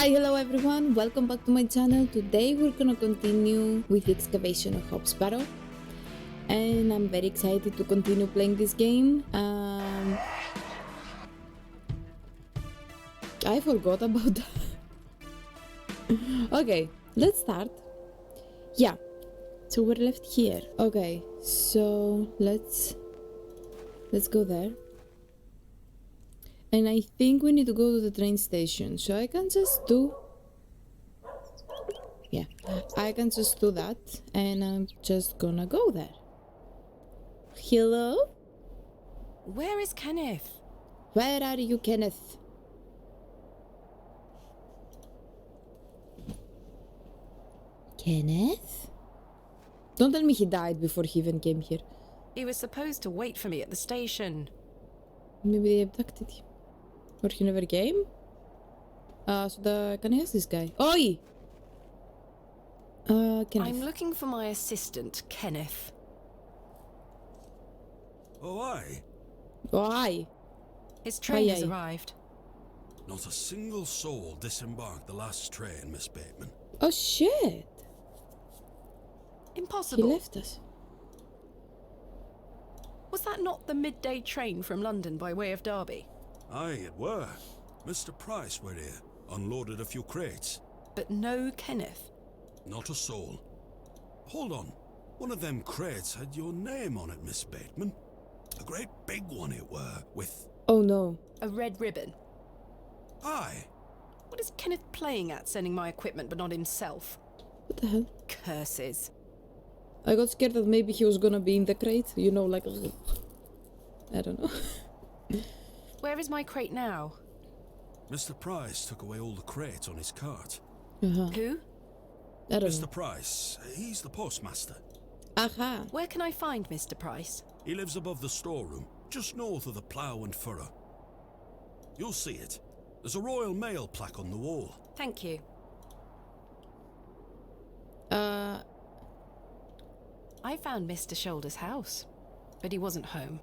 Hi, hello everyone, welcome back to my channel. Today we're gonna continue with the Excavation of Hob's Barrow, and I'm very excited to continue playing this game. I forgot about that. Okay, let's start. Yeah, so we're left here. Okay, so let's go there. And I think we need to go to the train station, so I can just do... Yeah, I can just do that, and I'm just gonna go there. Hello? Where is Kenneth? Where are you, Kenneth? Kenneth? Don't tell me he died before he even came here. He was supposed to wait for me at the station. Maybe they abducted him. Or he never came? Can I ask this guy? Oi! Kenneth. I'm looking for my assistant, Kenneth. Oh, aye. Why? His train has Aye. arrived. Not a single soul disembarked the last train, Miss Bateman. Oh shit! He Impossible. left us. Was that not the midday train from London by way of Derby? Aye, it were. Mr. Price were here, unloaded a few crates. But no Kenneth. Not a soul. Hold on. One of them crates had your name on it, Miss Bateman. A great big one it were, with... Oh no. A red ribbon. Aye. What is Kenneth playing at, sending my equipment but not himself? What the hell? Curses. I got scared that maybe he was gonna be in the crate, you know, like... I don't know. Where is my crate now? Mr. Price took away all the crates on his cart. Who? I don't Mr. know. Price, he's the postmaster. Aha. Where can I find Mr. Price? He lives above the storeroom, just north of the plough and furrow. You'll see it. There's a Royal Mail plaque on the wall. Thank you. I found Mr. Shoulder's house, but he wasn't home.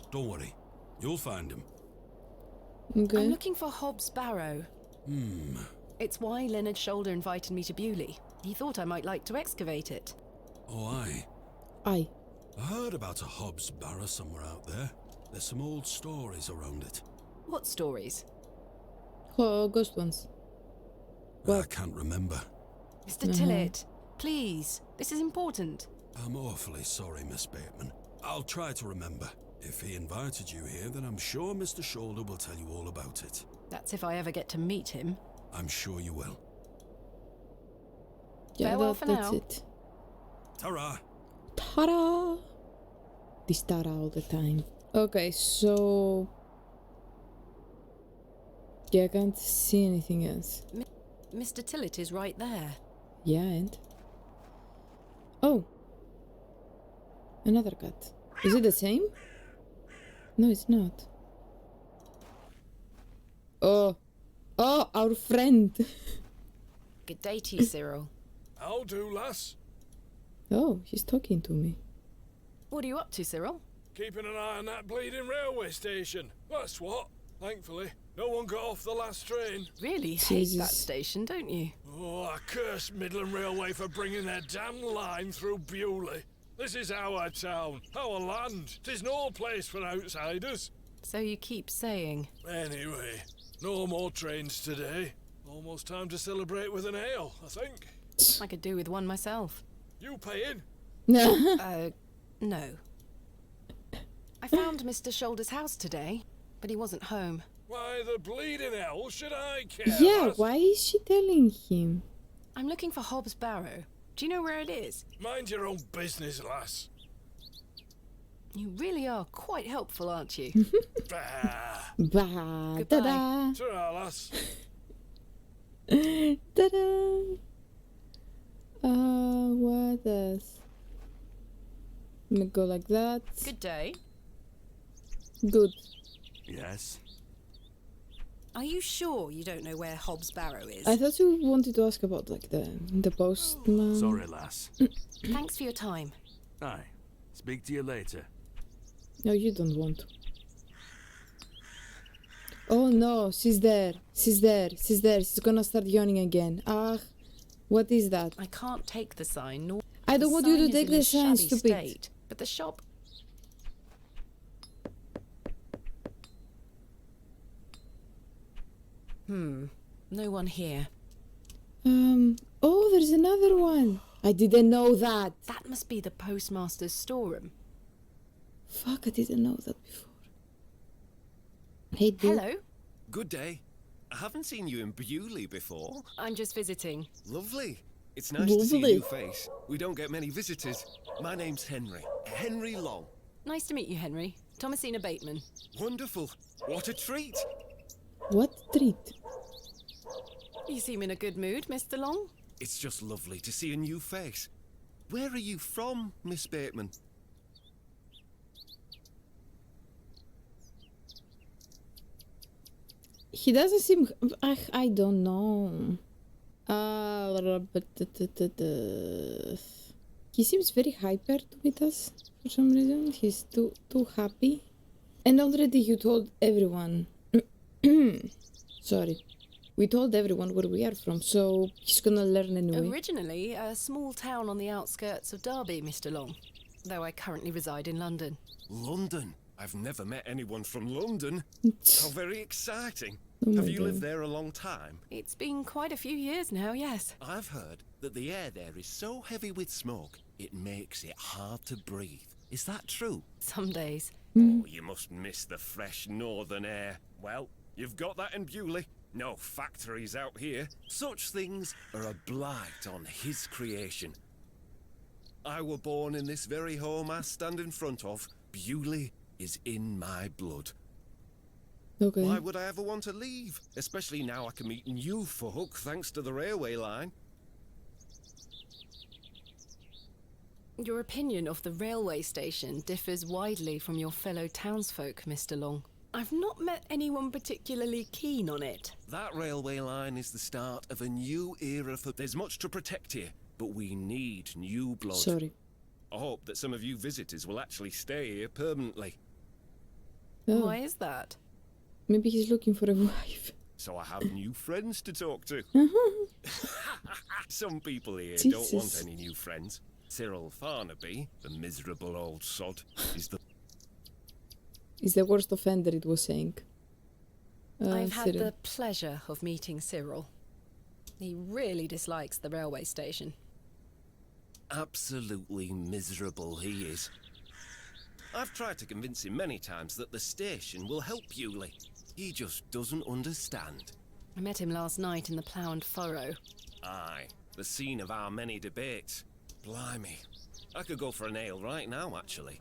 Don't worry. You'll find him. Okay. I'm looking for Hobbs Barrow. It's why Leonard Shoulder invited me to Bewley. He thought I might like to excavate it. Oh, aye. Aye. I heard about a Hobbs Barrow somewhere out there. There's some old stories around it. What stories? Oh, ghost ones. I What? can't remember. Mr. Tillett, please, this is important. I'm awfully sorry, Miss Bateman. I'll try to remember. If he invited you here, then I'm sure Mr. Shoulder will tell you all about it. That's if I ever get to meet him. I'm sure you will. Yeah, Farewell for that's now. it. Ta-ra! Ta-da! This ta-da all the time. Okay, so... Yeah, I can't see anything else. Mr. Tillett is right there. Yeah, and... Oh! Another cat. Is it the same? No, it's not. Oh! Oh, our friend! Good day to you, Cyril. How do, lass? Oh, she's talking to me. What are you up to, Cyril? Keeping an eye on that bleeding railway station. That's what. Thankfully, no one got off the last train. Really hate that Jesus. station, don't you? Oh, I curse Midland Railway for bringing their damn line through Bewley. This is our town, our land. 'Tis no place for outsiders. So you keep saying. Anyway, no more trains today. Almost time to celebrate with an ale, I think. I could do with one myself. You paying? No. I found Mr. Shoulder's house today, but he wasn't home. Why the bleeding hell should I care? Yeah, lass? why is she telling him? I'm looking for Hobbs Barrow. Do you know where it is? Mind your own business, lass. You really are quite helpful, aren't you? Bah. Bah, Goodbye. ta-da! Ta-ra, lass. Ta-da! What else? Let me go like that. Good day. Good. Yes? Are you sure you don't know where Hobbs Barrow is? I thought you wanted to ask about like the postman. Sorry, lass. Thanks for your time. Aye. Speak to you later. No, you don't want to. Oh no, she's there. She's there. She's there. She's gonna start yawning again. Ah, what is that? I can't take the sign, nor I don't the want you to sign is take in a the sign, shabby stupid. state, but the shop. No one here. Oh, there's another one. I didn't know that. That must be the postmaster's storeroom. Fuck, I didn't know that before. Hey, dude. Hello, Good day. I haven't seen you in Bewley before. I'm just visiting. Lovely. It's nice to see a Lovely. new face. We don't get many visitors. My name's Henry. Henry Long. Nice to meet you, Henry. Thomasina Bateman. Wonderful. What a treat. What treat? You seem in a good mood, Mr. Long. It's just lovely to see a new face. Where are you from, Miss Bateman? He doesn't seem. I don't know. He seems very hyper to meet us for some reason. He's too happy. And already you told everyone. Sorry. We told everyone where we are from, so he's gonna learn anyway. Originally a small town on the outskirts of Derby, Mr. Long, though I currently reside in London. London. I've never met anyone from London. How very exciting. Oh Have my you God. lived there a long time? It's been quite a few years now, yes. I've heard that the air there is so heavy with smoke, it makes it hard to breathe. Is that true? Some days. Oh, you must miss the fresh northern air. Well, you've got that in Bewley. No factories out here. Such things are a blight on his creation. I were born in this very home I stand in front of. Bewley is in my blood. Okay. Why would I ever want to leave? Especially now I can meet new folk thanks to the railway line. Your opinion of the railway station differs widely from your fellow townsfolk, Mr. Long. I've not met anyone particularly keen on it. That railway line is the start of a new era for... There's much to protect here, but we need new blood. Sorry. I hope that some of you visitors will actually stay here permanently. Oh, Why is that? maybe he's looking for a wife. So I have new friends to talk to. Some people here don't want Jesus. any new friends. Cyril Farnaby, the miserable old sod, is the... Is the worst offender, it was saying. I've had Cyril. the pleasure of meeting Cyril. He really dislikes the railway station. Absolutely miserable he is. I've tried to convince him many times that the station will help Bewley. He just doesn't understand. I met him last night in the Plough and Furrow. Aye, the scene of our many debates. Blimey, I could go for an ale right now, actually.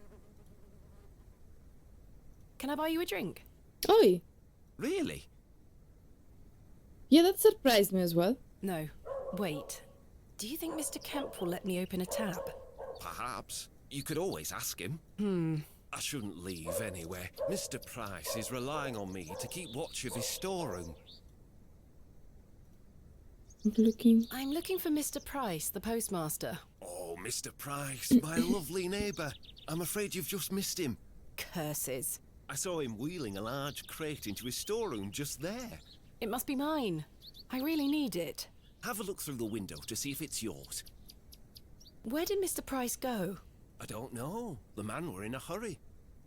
Can I buy you a drink? Oi! Really? Yeah, that surprised me as well. No. Wait. Do you think Mr. Kemp will let me open a tab? Perhaps. You could always ask him. I shouldn't leave anyway. Mr. Price is relying on me to keep watch of his storeroom. I'm looking. I'm looking for Mr. Price, the postmaster. Oh, Mr. Price, my lovely neighbour. I'm afraid you've just missed him. Curses. I saw him wheeling a large crate into his storeroom just there. It must be mine. I really need it. Have a look through the window to see if it's yours. Where did Mr. Price go? I don't know. The man were in a hurry.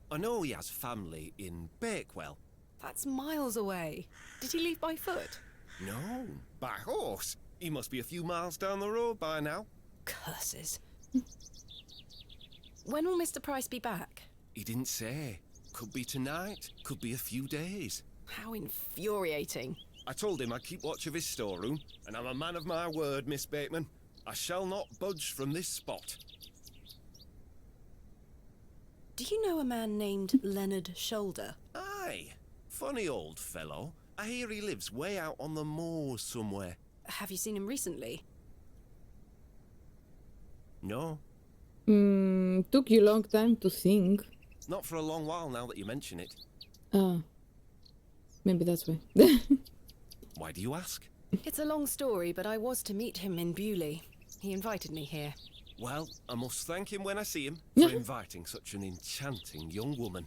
I know he has family in Bakewell. That's miles away. Did he leave by foot? No, by horse. He must be a few miles down the road by now. Curses. When will Mr. Price be back? He didn't say. Could be tonight, could be a few days. How infuriating. I told him I'd keep watch of his storeroom, and I'm a man of my word, Miss Bateman. I shall not budge from this spot. Do you know a man named Leonard Shoulder? Aye, funny old fellow. I hear he lives way out on the moors somewhere. Have you seen him recently? No, Took you a long time to think. not for a long while now that you mention it. Ah. Maybe that's why. Why do you ask? It's a long story, but I was to meet him in Bewley. He invited me here. Well, I must thank him when I see him for inviting such an enchanting young woman.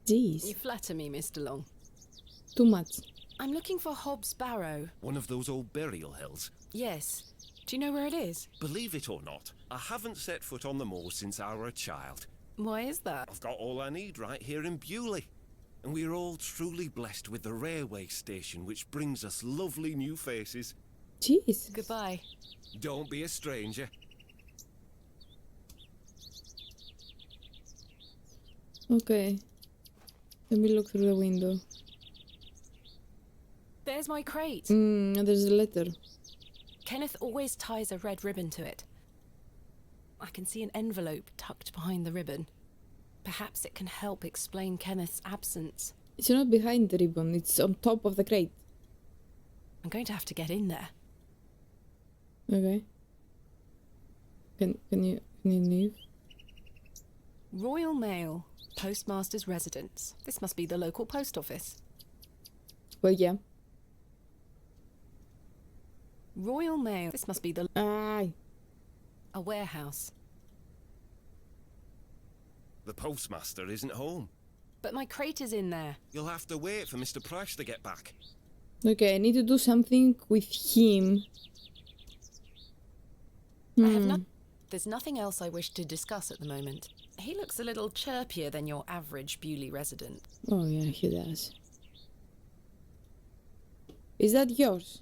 Jeez. You flatter me, Mr. Long. Too much. I'm looking for Hobbs Barrow. One of those old burial hills. Yes. Do you know where it is? Believe it or not, I haven't set foot on the moor since I were a child. Why is that? I've got all I need right here in Bewley. And we're all truly blessed with the railway station, which brings us lovely new faces. Jeez. Goodbye. Don't be a stranger. Okay. Let me look through the window. There's my crate. There's a letter. Kenneth always ties a red ribbon to it. I can see an envelope tucked behind the ribbon. Perhaps it can help explain Kenneth's absence. It's not behind the ribbon, it's on top of the crate. I'm going to have to get in there. Okay. Can you leave? Royal Mail, Postmaster's Residence. This must be the local post office. Well, yeah. Royal Mail. This must be the... Aye. A warehouse. The postmaster isn't home. But my crate is in there. You'll have to wait for Mr. Price to get back. Okay, I need to do something with him. I have There's nothing else I wish to discuss at the moment. He looks a little chirpier than your average Bewley resident. Oh yeah, he does. Is that yours?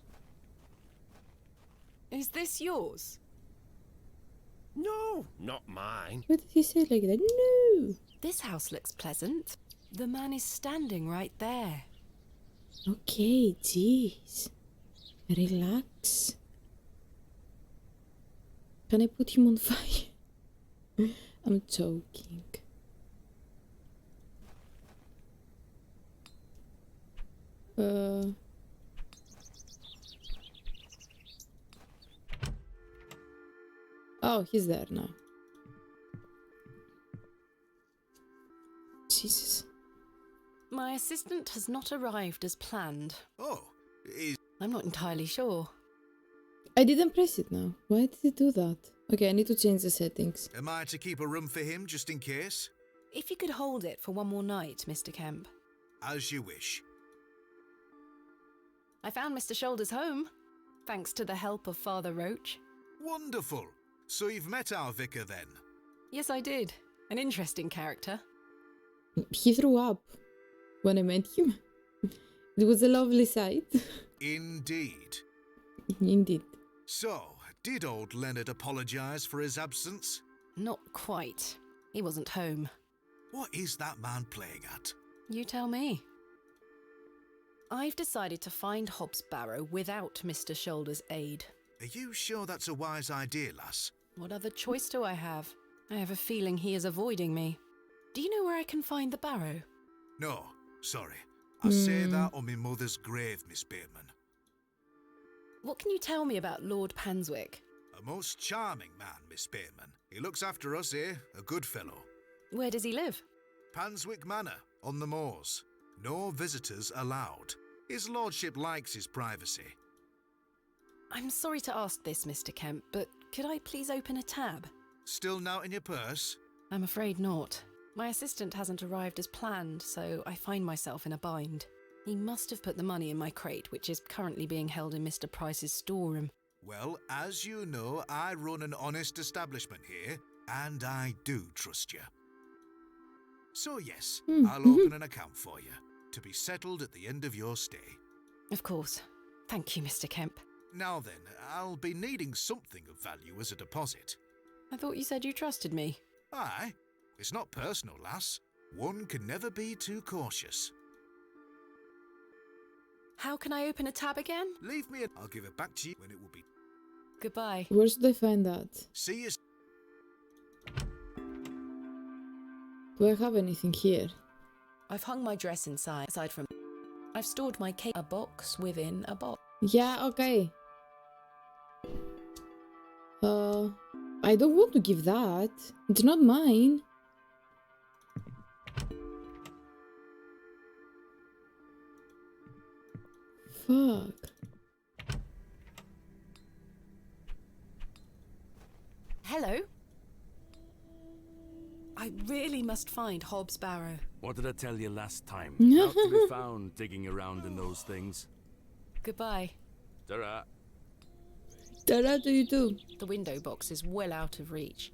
Is this yours? No, not mine. What did he say like that? No! This house looks pleasant. The man is standing right there. Okay, jeez. Relax. Can I put him on fire? I'm joking. Oh, he's there now. Jesus. My assistant has not arrived as planned. Oh, is... I'm not entirely sure. I didn't press it now. Why did it do that? Okay, I need to change the settings. Am I to keep a room for him, just in case? If you could hold it for one more night, Mr. Kemp. As you wish. I found Mr. Shoulders home, thanks to the help of Father Roach. Wonderful. So you've met our vicar then? Yes, I did. An interesting character. He threw up when I met him. It was a lovely sight. Indeed. Indeed. So, did old Leonard apologise for his absence? Not quite. He wasn't home. What is that man playing at? You tell me. I've decided to find Hobbs Barrow without Mr. Shoulders' aid. Are you sure that's a wise idea, lass? What other choice do I have? I have a feeling he is avoiding me. Do you know where I can find the Barrow? No, sorry. I say that on my mother's grave, Miss Bateman. What can you tell me about Lord Panswick? A most charming man, Miss Bateman. He looks after us here, a good fellow. Where does he live? Panswick Manor, on the moors. No visitors allowed. His lordship likes his privacy. I'm sorry to ask this, Mr. Kemp, but could I please open a tab? Still not in your purse? I'm afraid not. My assistant hasn't arrived as planned, so I find myself in a bind. He must have put the money in my crate, which is currently being held in Mr. Price's storeroom. Well, as you know, I run an honest establishment here, and I do trust you. So yes, I'll open an account for you, to be settled at the end of your stay. Of course. Thank you, Mr. Kemp. Now then, I'll be needing something of value as a deposit. I thought you said you trusted me. Aye, it's not personal, lass. One can never be too cautious. How can I open a tab again? Leave me, I'll give it back to you when it will be. Goodbye. Where should I find that? See you. Do I have anything here? I've hung my dress inside, aside from... I've stored my cake, a box within a box. Yeah, okay. I don't want to give that. It's not mine. Fuck. Hello? I really must find Hobbs Barrow. What did I tell you last time? Not to be found digging around in those things. Goodbye. Ta-ra. Ta-ra to you too. The window box is well out of reach.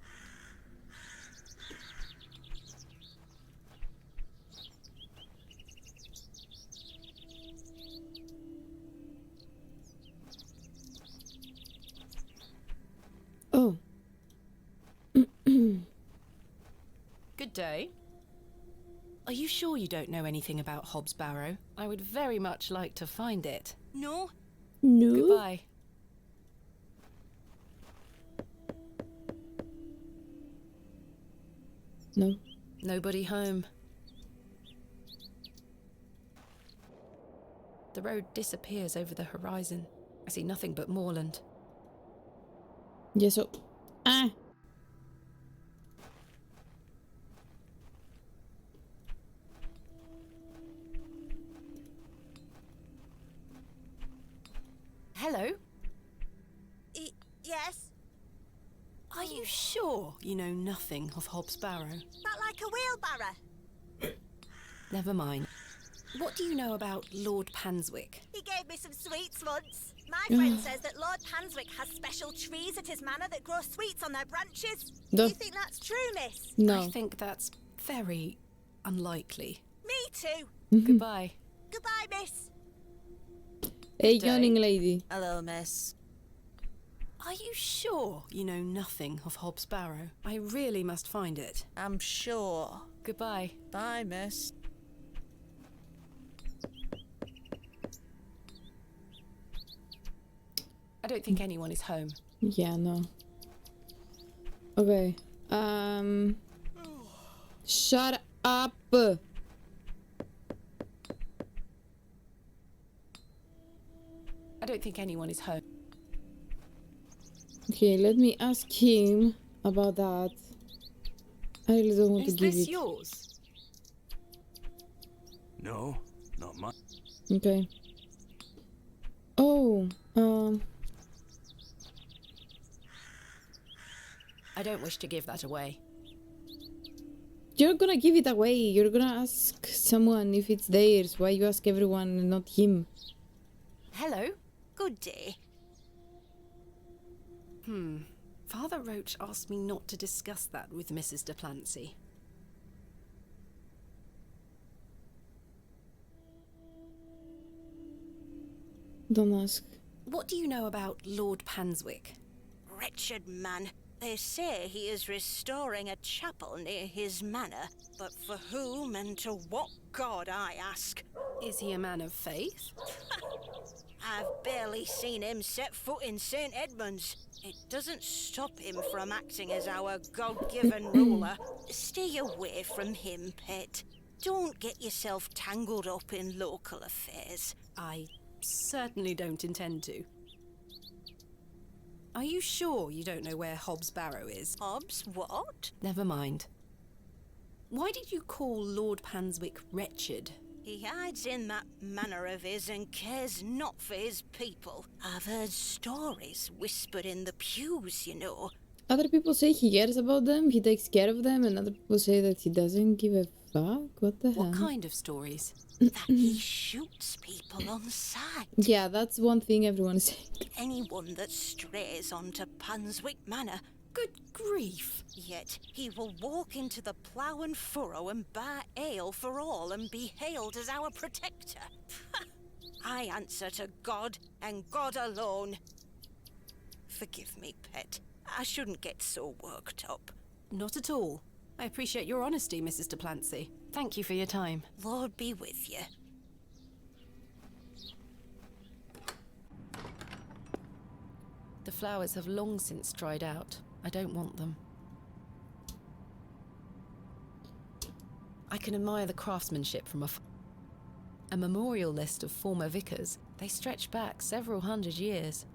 Oh. Good day. Are you sure you don't know anything about Hobbs Barrow? I would very much like to find it. No? No. Goodbye. No. Nobody home. The road disappears over the horizon. I see nothing but moorland. Yes, so. Ah! Hello? Yes? Are you sure you know nothing of Hobbs Barrow? That like a wheelbarrow? Never mind. What do you know about Lord Panswick? He gave me some sweets once. My friend says that Lord Panswick has special trees at his manor that grow sweets on their branches. No. Do you think that's true, miss? No. I think that's very unlikely. Me too. Goodbye. Goodbye, miss. Hey, day. yawning lady. Hello, miss. Are you sure you know nothing of Hobbs Barrow? I really must find it. I'm sure. Goodbye. Bye, miss. I don't think anyone is home. Yeah, no. Okay. Shut up. I don't think anyone is home. Okay, let me ask him about that. I really don't want Is to give this it. yours? No, not mine. Okay. Oh, I don't wish to give that away. you're gonna give it away. You're gonna ask someone if it's theirs. Why you ask everyone and not him? Hello? Good day. Father Roach asked me not to discuss that with Mrs. de Plancy. Don't ask. What do you know about Lord Panswick? Wretched man. They say he is restoring a chapel near his manor, but for whom and to what god, I ask? Is he a man of faith? I've barely seen him set foot in St. Edmund's. It doesn't stop him from acting as our God-given ruler. Stay away from him, pet. Don't get yourself tangled up in local affairs. I certainly don't intend to. Are you sure you don't know where Hobbs Barrow is? Hobbs, what? Never mind. Why did you call Lord Panswick wretched? He hides in that manor of his and cares not for his people. I've heard stories whispered in the pews, you know. Other people say he cares about them, he takes care of them, and other people say that he doesn't give a fuck. What the hell? What kind of stories? That he shoots people on sight. Yeah, that's one thing everyone is saying. Anyone that strays onto Panswick Manor. Good grief. Yet he will walk into the plough and furrow and buy ale for all and be hailed as our protector. I answer to God and God alone. Forgive me, pet. I shouldn't get so worked up. Not at all. I appreciate your honesty, Mrs. de Plancy. Thank you for your time. Lord be with you. The flowers have long since dried out. I don't want them. I can admire the craftsmanship from afar. A memorial list of former vicars. They stretch back several hundred years.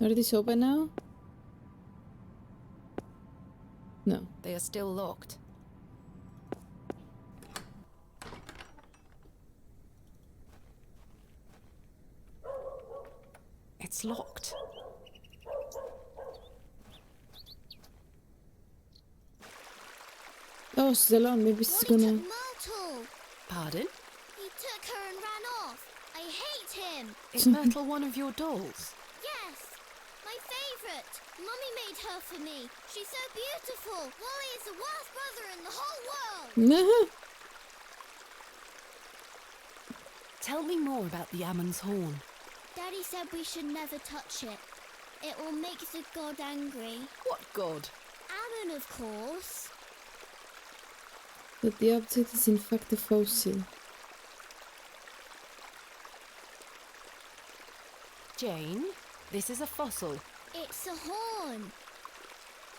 Are these open now? No. They are still locked. It's locked. Oh, she's alone. Maybe she's Wally gonna... took Myrtle. Pardon? He took her and ran off. I hate him. Is Myrtle one of your dolls? Yes, my favourite. Mummy made her for me. She's so beautiful. Wally is the worst brother in the whole world. Tell me more about the Ammon's horn. Daddy said we should never touch it. It will make the god angry. What god? Ammon, of course. But the object is in fact a fossil. Jane, this is a fossil. It's a horn.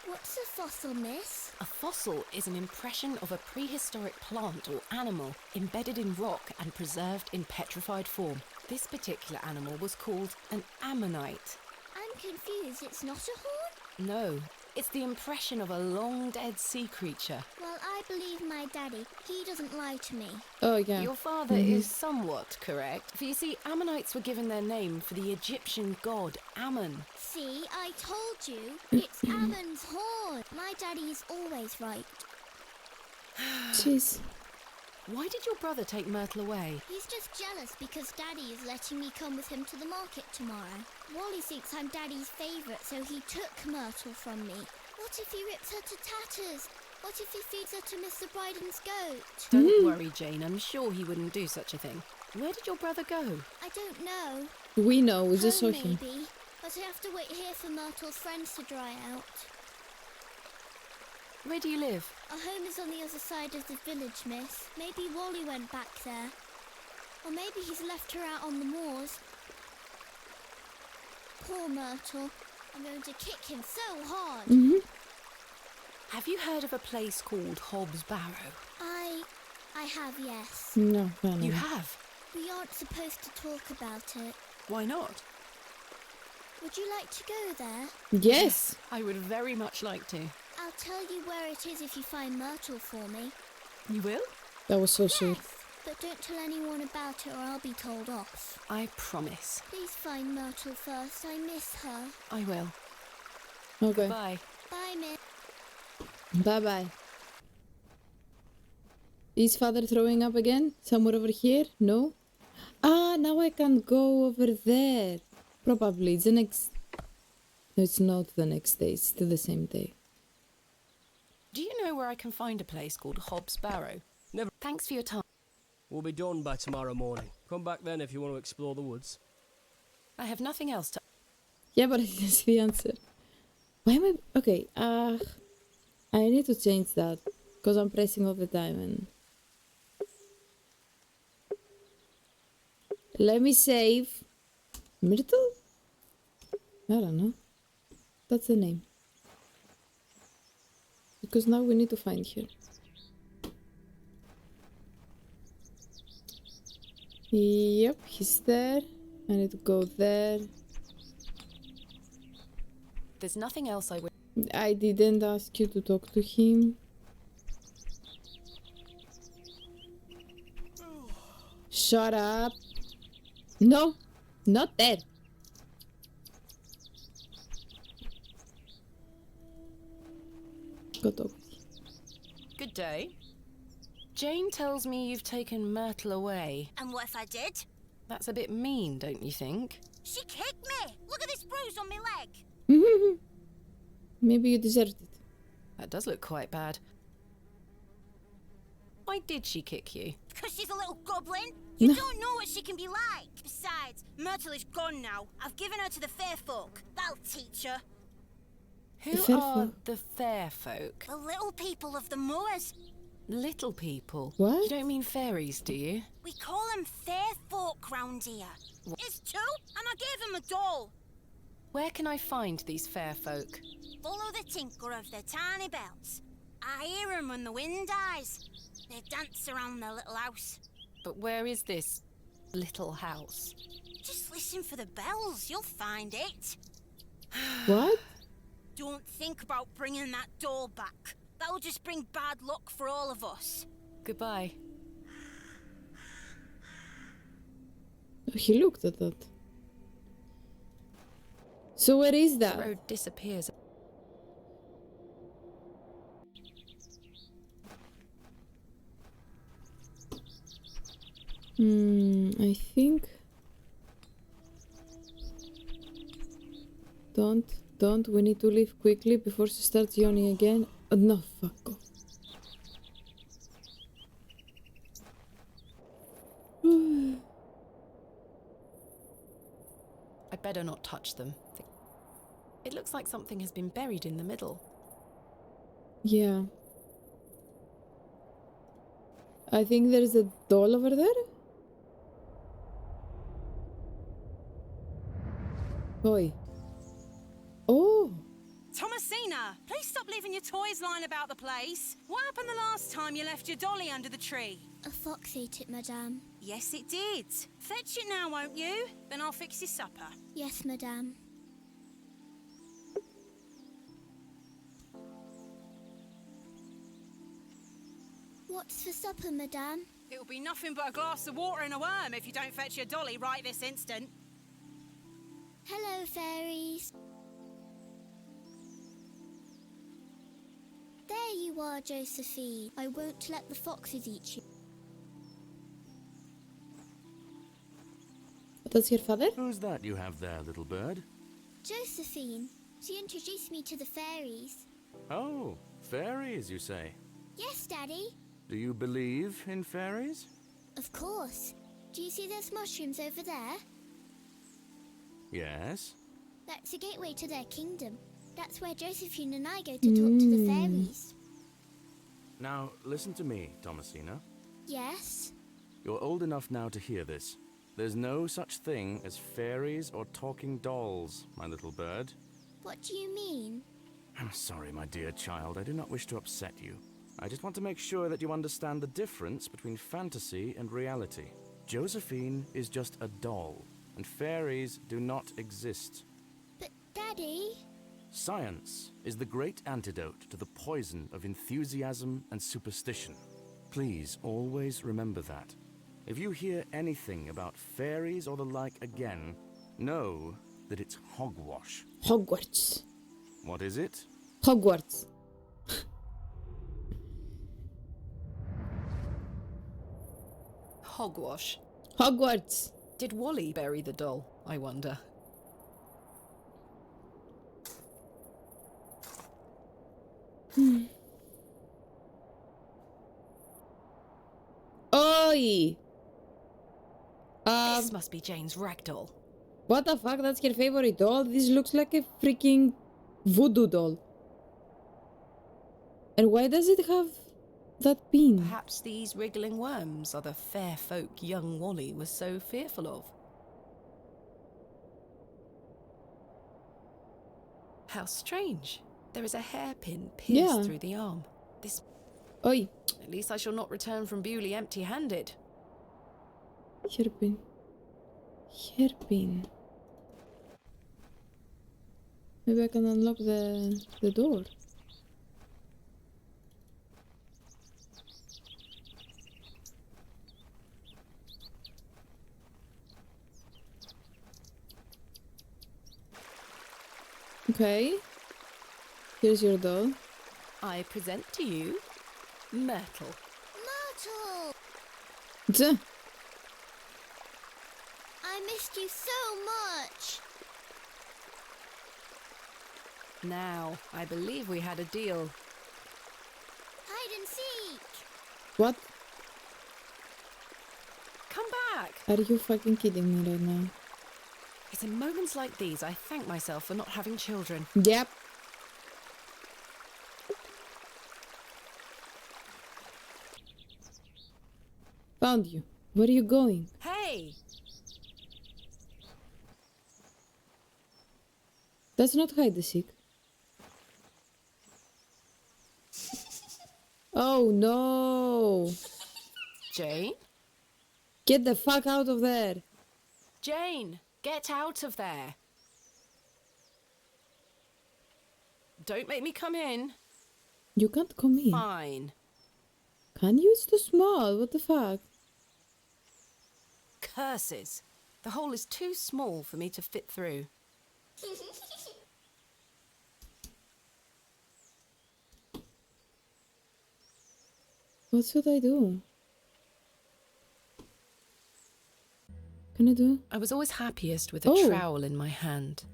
What's a fossil, miss? A fossil is an impression of a prehistoric plant or animal embedded in rock and preserved in petrified form. This particular animal was called an ammonite. I'm confused. It's not a horn? No, it's the impression of a long-dead sea creature. Well, I believe my daddy. He doesn't lie to me. Oh, yeah. Your father is somewhat correct. For you see, Ammonites were given their name for the Egyptian god Ammon. See, I told you. It's Ammon's horn. My daddy is always right. Jeez. Why did your brother take Myrtle away? He's just jealous because Daddy is letting me come with him to the market tomorrow. Wally thinks I'm Daddy's favourite, so he took Myrtle from me. What if he rips her to tatters? What if he feeds her to Mr. Bryden's goat? Don't worry, Jane. I'm sure he wouldn't do such a thing. Where did your brother go? I don't know. We know, we just saw Home, him. maybe. But I have to wait here for Myrtle's friends to dry out. Where do you live? Our home is on the other side of the village, miss. Maybe Wally went back there. Or maybe he's left her out on the moors. Poor Myrtle. I'm going to kick him so hard. Have you heard of a place called Hobbs Barrow? I have, yes. No, no, You no. have? We aren't supposed to talk about it. Why not? Would you like to go there? Yes! I would very much like to. I'll tell you where it is if you find Myrtle for me. You will? That was so sweet. Yes, but don't tell anyone about it or I'll be told off. I promise. Please find Myrtle first. I miss her. I will. Okay. Bye. Bye, miss. Bye-bye. Is father throwing up again? Somewhere over here? No? Ah, now I can go over there. Probably. It's the next... No, it's not the next day. It's still the same day. Do you know where I can find a place called Hobbs Barrow? Never. Thanks for your time. We'll be done by tomorrow morning. Come back then if you want to explore the woods. I have nothing else to... Yeah, but I didn't see the answer. Why am I... Okay, I need to change that. Because I'm pressing all the time and... Let me save... Myrtle? I don't know. That's the name. Because now we need to find her. Yep, he's there. I need to go there. There's nothing else I would... I didn't ask you to talk to him. Shut up. No, not there. Go talk with him. Good day. Jane tells me you've taken Myrtle away. And what if I did? That's a bit mean, don't you think? She kicked me! Look at this bruise on my leg! Maybe you deserved it. That does look quite bad. Why did she kick you? Because she's a little goblin. You don't know what she can be like. Besides, Myrtle is gone now. I've given her to the fair folk. That'll teach her. Who fair are folk? the fair folk? The little people of the moors. Little people? What? You don't mean fairies, do you? We call them fair folk round here. It's two, and I gave them a doll. Where can I find these fair folk? Follow the tinkle of their tiny bells. I hear them when the wind dies. They dance around their little house. But where is this little house? Just listen for the bells, you'll find it. What? Don't think about bringing that doll back. That'll just bring bad luck for all of us. Goodbye. Oh, he looked at that. So where is The that? road disappears. I think... Don't, we need to leave quickly before she starts yawning again. No, fuck off. I better not touch them. It looks like something has been buried in the middle. Yeah. I think there's a doll over there. Oi. Oh! Thomasina, please stop leaving your toys lying about the place. What happened the last time you left your dolly under the tree? A fox ate it, madame. Yes, it did. Fetch it now, won't you? Then I'll fix your supper. Yes, madame. What's for supper, madame? It'll be nothing but a glass of water and a worm if you don't fetch your dolly right this instant. Hello, fairies. There you are, Josephine. I won't let the foxes eat you. That's your father? Who's that you have there, little bird? Josephine. She introduced me to the fairies. Oh, fairies, you say? Yes, Daddy. Do you believe in fairies? Of course. Do you see those mushrooms over there? Yes. That's a gateway to their kingdom. That's where Josephine and I go to talk to the fairies. Now, listen to me, Thomasina. Yes? You're old enough now to hear this. There's no such thing as fairies or talking dolls, my little bird. What do you mean? I'm sorry, my dear child. I do not wish to upset you. I just want to make sure that you understand the difference between fantasy and reality. Josephine is just a doll, and fairies do not exist. But, Daddy... Science is the great antidote to the poison of enthusiasm and superstition. Please always remember that. If you hear anything about fairies or the like again, know that it's hogwash. Hogwarts. What is it? Hogwarts. Hogwash. Hogwarts. Did Wally bury the doll, I wonder? Oi! This must be Jane's ragdoll. What the fuck? That's her favorite doll? This looks like a freaking voodoo doll. And why does it have that pin? Perhaps these wriggling worms are the fair folk young Wally was so fearful of. How strange. There is a hairpin pierced through the arm. This... Oi! At least I shall not return from Bewley empty-handed. Hairpin. Hairpin. Maybe I can unlock the door. Okay. Here's your doll. I present to you Myrtle. Myrtle! Duh. I missed you so much. Now, I believe we had a deal. Hide and seek. What? Come back! Are you fucking kidding me right now? It's in moments like these I thank myself for not having children. Yep. Found you. Where are you going? Hey! That's not hide and seek. Oh no! Jane? Get the fuck out of there! Jane, get out of there! Don't make me come in. You can't come in. Fine. Can you? It's too small. What the fuck? Curses. The hole is too small for me to fit through. What should I do? can I do? I was always happiest with a Oh. trowel in my hand,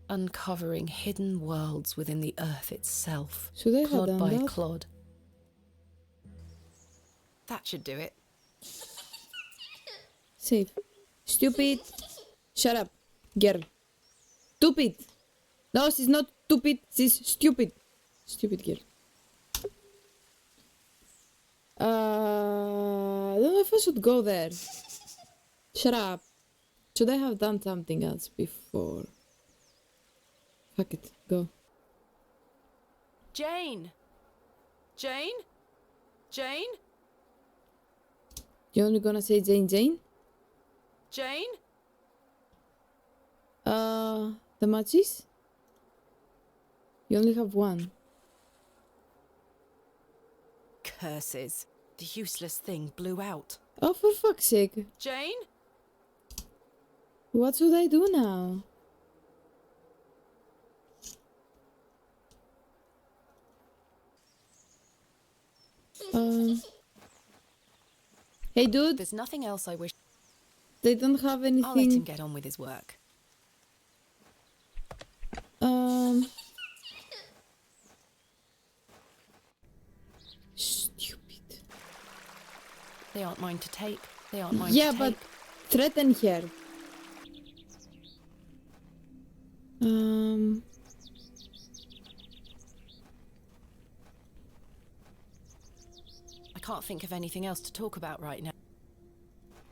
uncovering hidden worlds within the earth itself, Should I have clod done by that? clod. That should do it. Save. Stupid. Shut up, girl. Stupid. No, she's not stupid. She's stupid. Stupid girl. I don't know if I should go there. Shut up. Should I have done something else before? Fuck it. Go. Jane! Jane? Jane? You only gonna say Jane Jane? Jane? The matches? You only have one. Curses. The useless thing blew out. Oh, for fuck's sake. Jane? What should I do now? Hey dude, There's nothing else I wish. they don't have I'll let him anything. get on with his work. Stupid. They aren't mine to take. They aren't mine Yeah, to but take. threaten her. I can't think of anything else to talk about right now.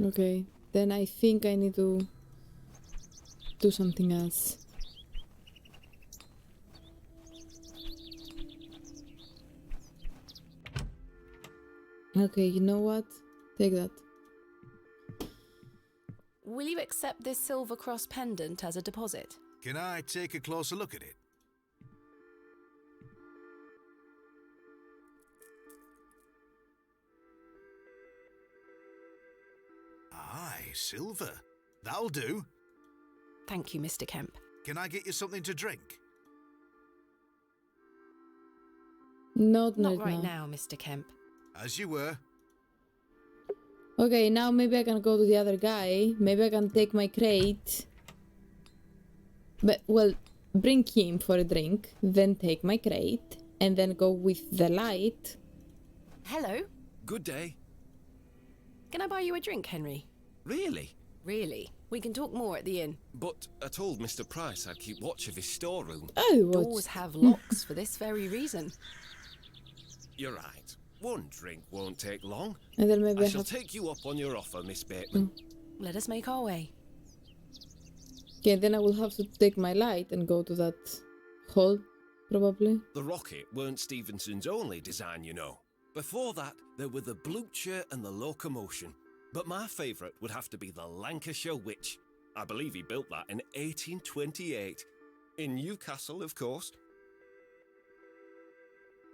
Okay, then I think I need to do something else. Okay, you know what? Take that. Will you accept this silver cross pendant as a deposit? Can I take a closer look at it? Aye, silver. That'll do. Thank you, Mr. Kemp. Can I get you something to drink? Not Not right now, Mr. Kemp. As you were. Okay, now maybe I can go to the other guy. Maybe I can take my crate. But, well, bring him for a drink, then take my crate, and then go with the light. Hello? Good day. Can I buy you a drink, Henry? Really? Really? We can talk more at the inn. But I told Mr. Price I'd keep watch of his storeroom. Oh, what? Doors have locks for this very reason. You're right. One drink won't take long. And then maybe I I shall have... take you up on your offer, Miss Bateman. Let us make our way. Okay, then I will have to take my light and go to that hole, probably. The rocket weren't Stevenson's only design, you know. Before that, there were the Blucher and the Locomotion. But my favourite would have to be the Lancashire Witch. I believe he built that in 1828. In Newcastle, of course.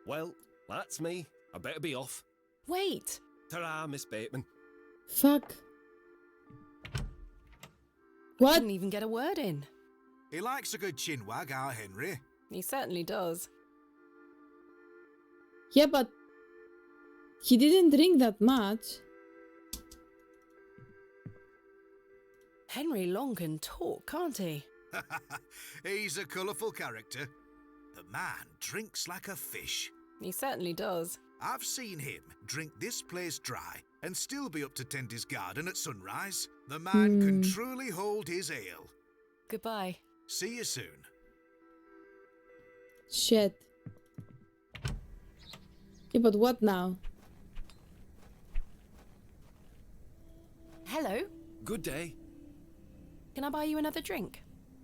Well, that's me. I better be off. Wait! Ta-ra, Miss Bateman. Fuck. What? Couldn't even get a word in. He likes a good chin wag, our Henry. He certainly does. Yeah, but he didn't drink that much. Henry Long can talk, can't he? He's a colourful character. The man drinks like a fish. He certainly does. I've seen him drink this place dry and still be up to tend his garden at sunrise. The man can truly hold his ale. Goodbye. See you soon. Shit. Yeah, but what now? Hello? Good day. Can I buy you another drink?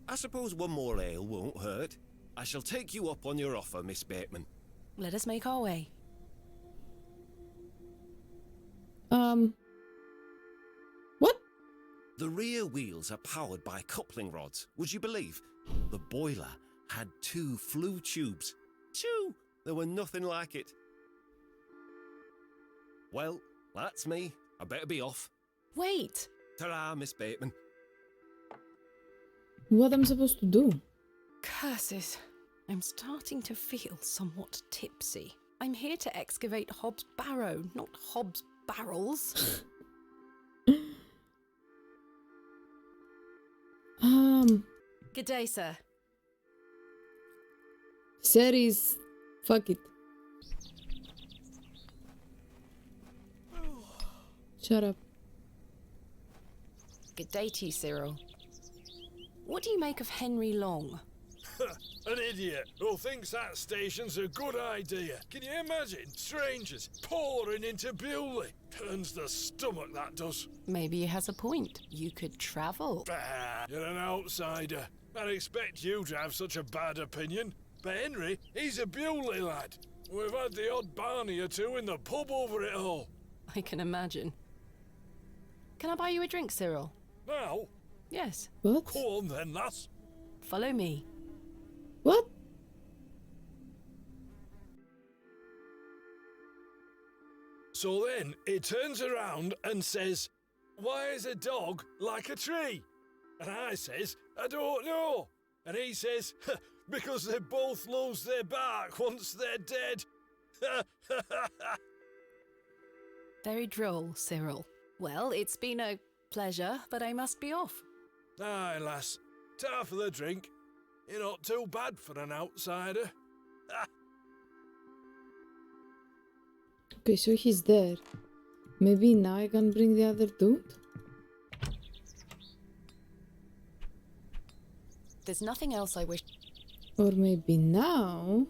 I suppose one more ale won't hurt. I shall take you up on your offer, Miss Bateman. Let us make our way. What? The rear wheels are powered by coupling rods, would you believe? The boiler had 2 flue tubes. 2! There were nothing like it. Well, that's me. I better be off. Wait! Ta-ra, Miss Bateman. What am I supposed to do? Curses. I'm starting to feel somewhat tipsy. I'm here to excavate Hob's barrow, not Hob's barrels. Good day, sir. Sir is... fuck it. Shut up. Good day to you, Cyril. What do you make of Henry Long? An idiot who thinks that station's a good idea. Can you imagine strangers pouring into Bewley? Turns the stomach, that does. Maybe he has a point. You could travel. Bah, you're an outsider. I'd expect you to have such a bad opinion. But Henry, he's a Bewley lad. We've had the odd Barney or two in the pub over it all. I can imagine. Can I buy you a drink, Cyril? Now? Yes. What? Go on then, lass. Follow me. What? So then he turns around and says, "Why is a dog like a tree?" And I says, "I don't know." And he says, "Because they both lose their bark once they're dead." Very droll, Cyril. Well, it's been a pleasure, but I must be off. Aye, lass. Ta for the drink. You're not too bad for an outsider. Okay, so he's there. Maybe now I can bring the other dude? There's nothing else I wish... Or maybe now...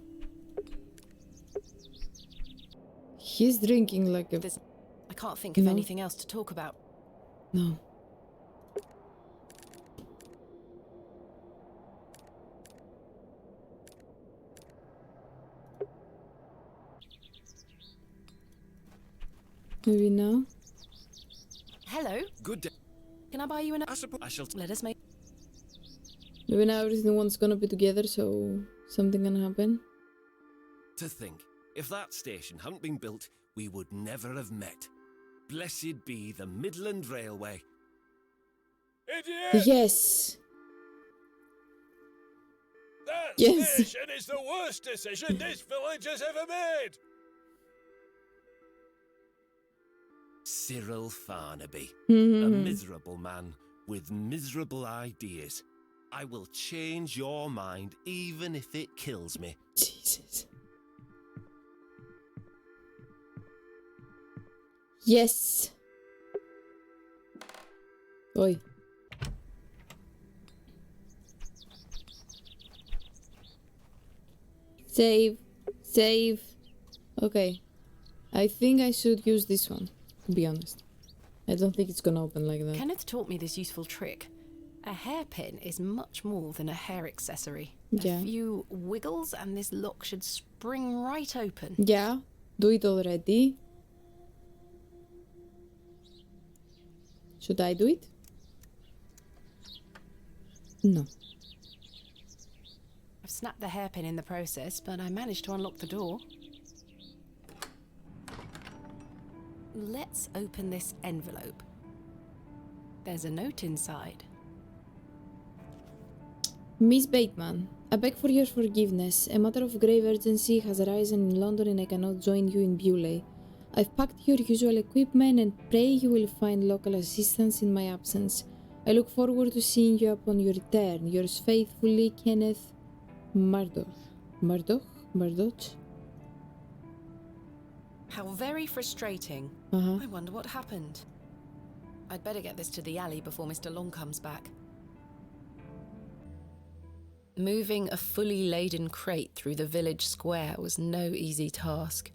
He's drinking like a... I can't think of No. anything else to talk about. No. Maybe now? Hello? Good day. Can I buy you an... I suppose I shall... Let us make... Maybe now everyone's gonna be together, so something can happen. To think, if that station hadn't been built, we would never have met. Blessed be the Midland Railway. Idiot! Yes! That Yes. station is the worst decision this village has ever made! Cyril Farnaby, a Hmm. miserable man with miserable ideas. I will change your mind even if it kills me. Jesus. Yes! Oi. Save. Save. Okay. I think I should use this one, to be honest. I don't think it's gonna open like that. Kenneth taught me this useful trick. A hairpin is much more than a hair accessory. Yeah. A few wiggles and this lock should spring right open. Yeah, do it already. Should I do it? No. I've snapped the hairpin in the process, but I managed to unlock the door. Let's open this envelope. There's a note inside. Miss Bateman, I beg for your forgiveness. A matter of grave urgency has arisen in London and I cannot join you in Bewley. I've packed your usual equipment and pray you will find local assistance in my absence. I look forward to seeing you upon your return. Yours faithfully, Kenneth Murdoch. Murdoch? How very frustrating. Uh-huh. I wonder what happened. I'd better get this to the alley before Mr. Long comes back. Moving a fully laden crate through the village square was no easy task.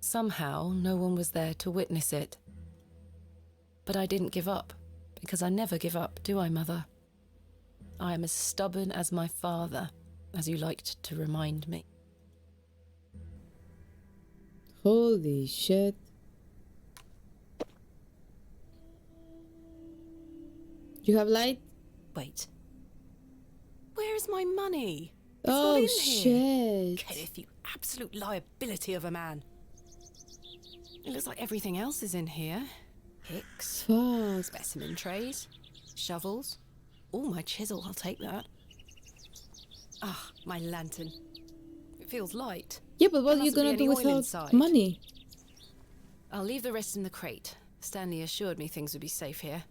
Somehow, no one was there to witness it. But I didn't give up, because I never give up, do I, Mother? I am as stubborn as my father, as you liked to remind me. Holy shit. You have light? Wait. Where is my money? It's Oh, not in here. shit. Kenneth, you absolute liability of a man. It looks like everything else is in here. Picks, Fuck. specimen trays, shovels. Oh, my chisel, I'll take that. Ah, my lantern. It feels light. Yeah, but what There are you mustn't be gonna do any oil without inside. money? I'll leave the rest in the crate. Stanley assured me things would be safe here.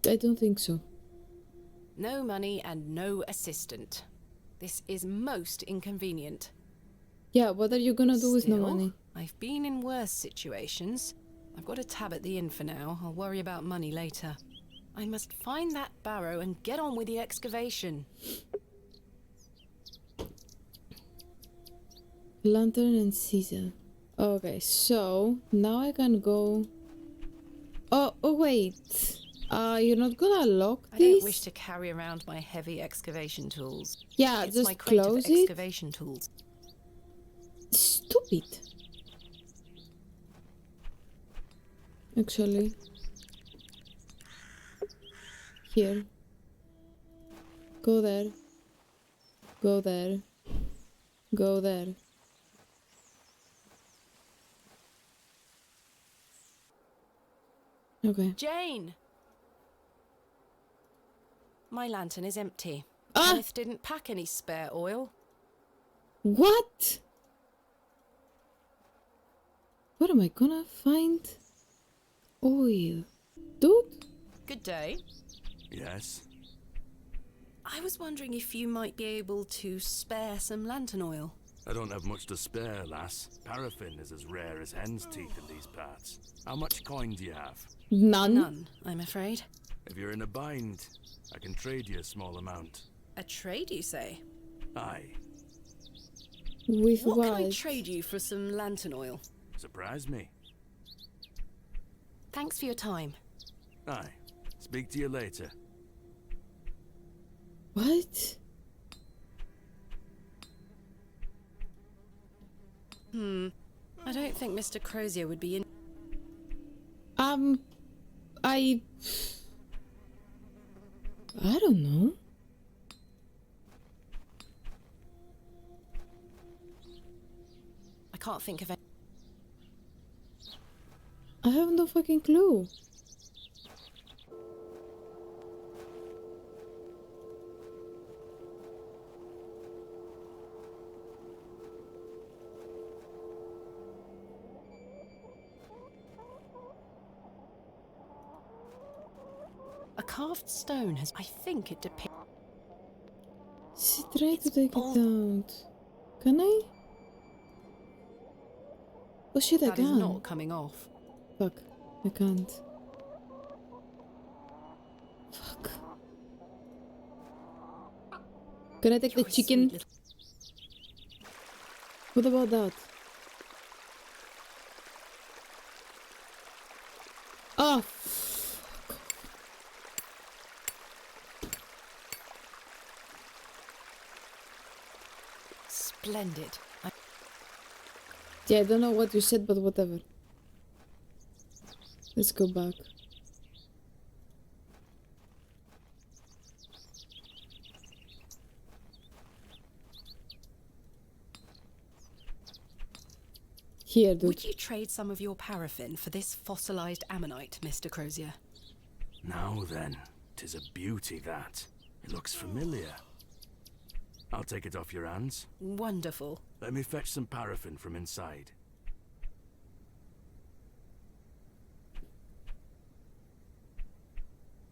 I don't think so. No money and no assistant. This is most inconvenient. Yeah, what are you gonna do with no Still, money? I've been in worse situations. I've got a tab at the inn for now. I'll worry about money later. I must find that barrow and get on with the excavation. Lantern and Caesar. Okay, so now I can go. Oh wait. You're not gonna lock I this? don't wish to carry around my heavy excavation tools. Yeah, It's just my crate close of it. excavation tools. Stupid. Actually. Here. Go there. Go there. Go there. Okay. Jane! My lantern is empty. Ah! Kenneth didn't pack any spare oil. What? Where am I gonna find oil? Dude? Good day. Yes? I was wondering if you might be able to spare some lantern oil. I don't have much to spare, lass. Paraffin is as rare as hen's teeth in these parts. How much coin do you have? None? None, I'm afraid. If you're in a bind, I can trade you a small amount. A trade, you say? Aye. With What what? can I trade you for some lantern oil? Surprise me. Thanks for your time. Aye. Speak to you later. What? I don't think Mr. Crozier would be in. I don't know. I can't think of any. I have no fucking clue. A carved stone has. I think it depicts. She tried to take it down. Can I? Oh shit, I That is can. not coming off. Fuck, I can't. Fuck. Can I take You're the a chicken? sweet little- What about that? Oh, fuck. Splendid. Yeah, I don't know what you said, but whatever. Let's go back. Here, dude. Would you trade some of your paraffin for this fossilized ammonite, Mr. Crozier? Now then, 'tis a beauty that. It looks familiar. I'll take it off your hands. Wonderful. Let me fetch some paraffin from inside.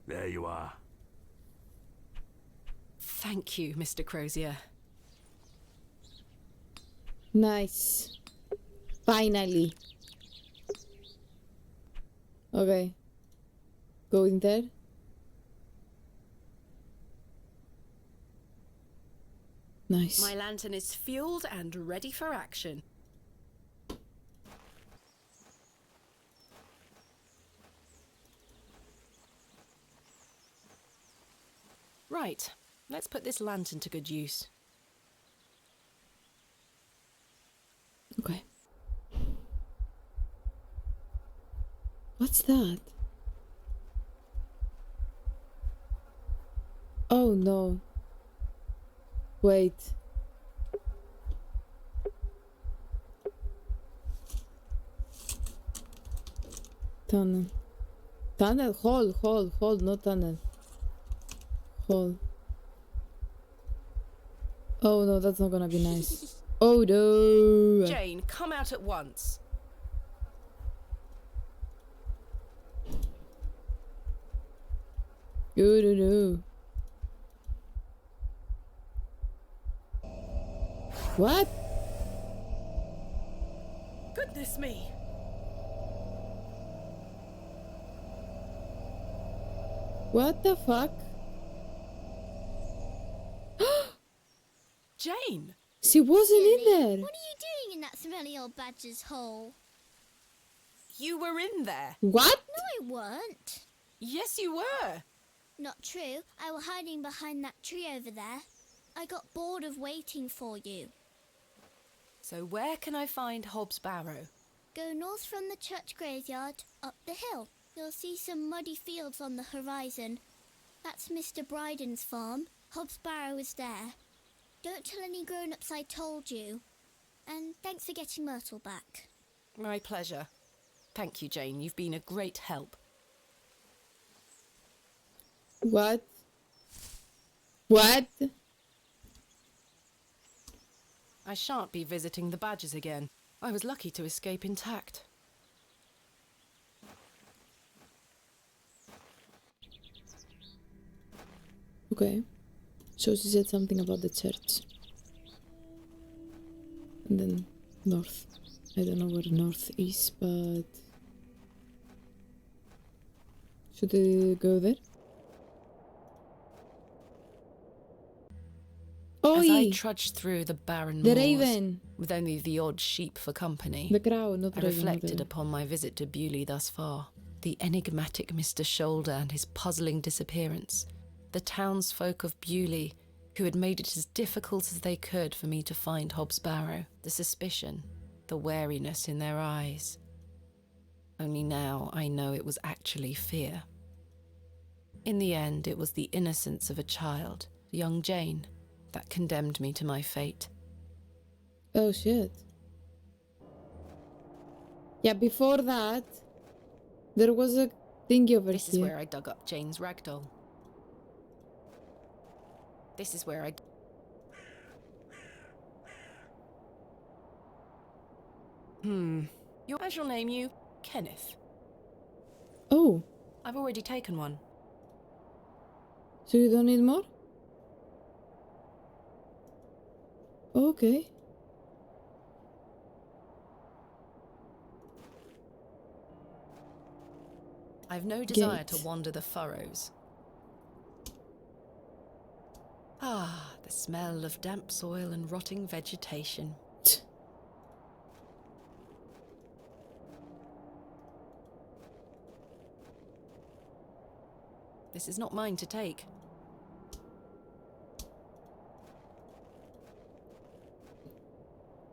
There you are. Thank you, Mr. Crozier. Nice. Finally. Okay. Go in there. Nice. My lantern is fueled and ready for action. Right, let's put this lantern to good use. Okay. What's that? Oh no. Wait. Tunnel. Tunnel? Hole, not tunnel. Hole. Oh no, that's not gonna be nice. Oh no! Jane, come out at once. No. What? Goodness me! What the fuck? Jane! She wasn't in Silly. there. What are you doing in that smelly old badger's hole? You were in there. What? No, I weren't. Yes, you were. Not true. I was hiding behind that tree over there. I got bored of waiting for you. So where can I find Hobbs Barrow? Go north from the church graveyard, up the hill. You'll see some muddy fields on the horizon. That's Mr. Bryden's farm. Hobbs Barrow is there. Don't tell any grown-ups I told you. And thanks for getting Myrtle back. My pleasure. Thank you, Jane. You've been a great help. What? What? I shan't be visiting the badgers again. I was lucky to escape intact. Okay. So she said something about the church. And then north. I don't know where north is, but... Should I go there? As I Oi! trudged through the barren The moors, raven! with only the odd sheep for company, The crow, not I the raven. reflected upon my visit to Bewley thus far. The enigmatic Mr. Shoulder and his puzzling disappearance. The townsfolk of Bewley, who had made it as difficult as they could for me to find Hobbs Barrow. The suspicion, the wariness in their eyes. Only now I know it was actually fear. In the end, it was the innocence of a child, young Jane, that condemned me to my fate. Oh shit. Yeah, before that, there was a thingy over This here. is where I dug up Jane's ragdoll. This is where I... I shall name you Kenneth. Oh, I've already taken one. so you don't need more? Okay. I've no desire Gate. to wander the furrows. Ah, the smell of damp soil and rotting vegetation. This is not mine to take.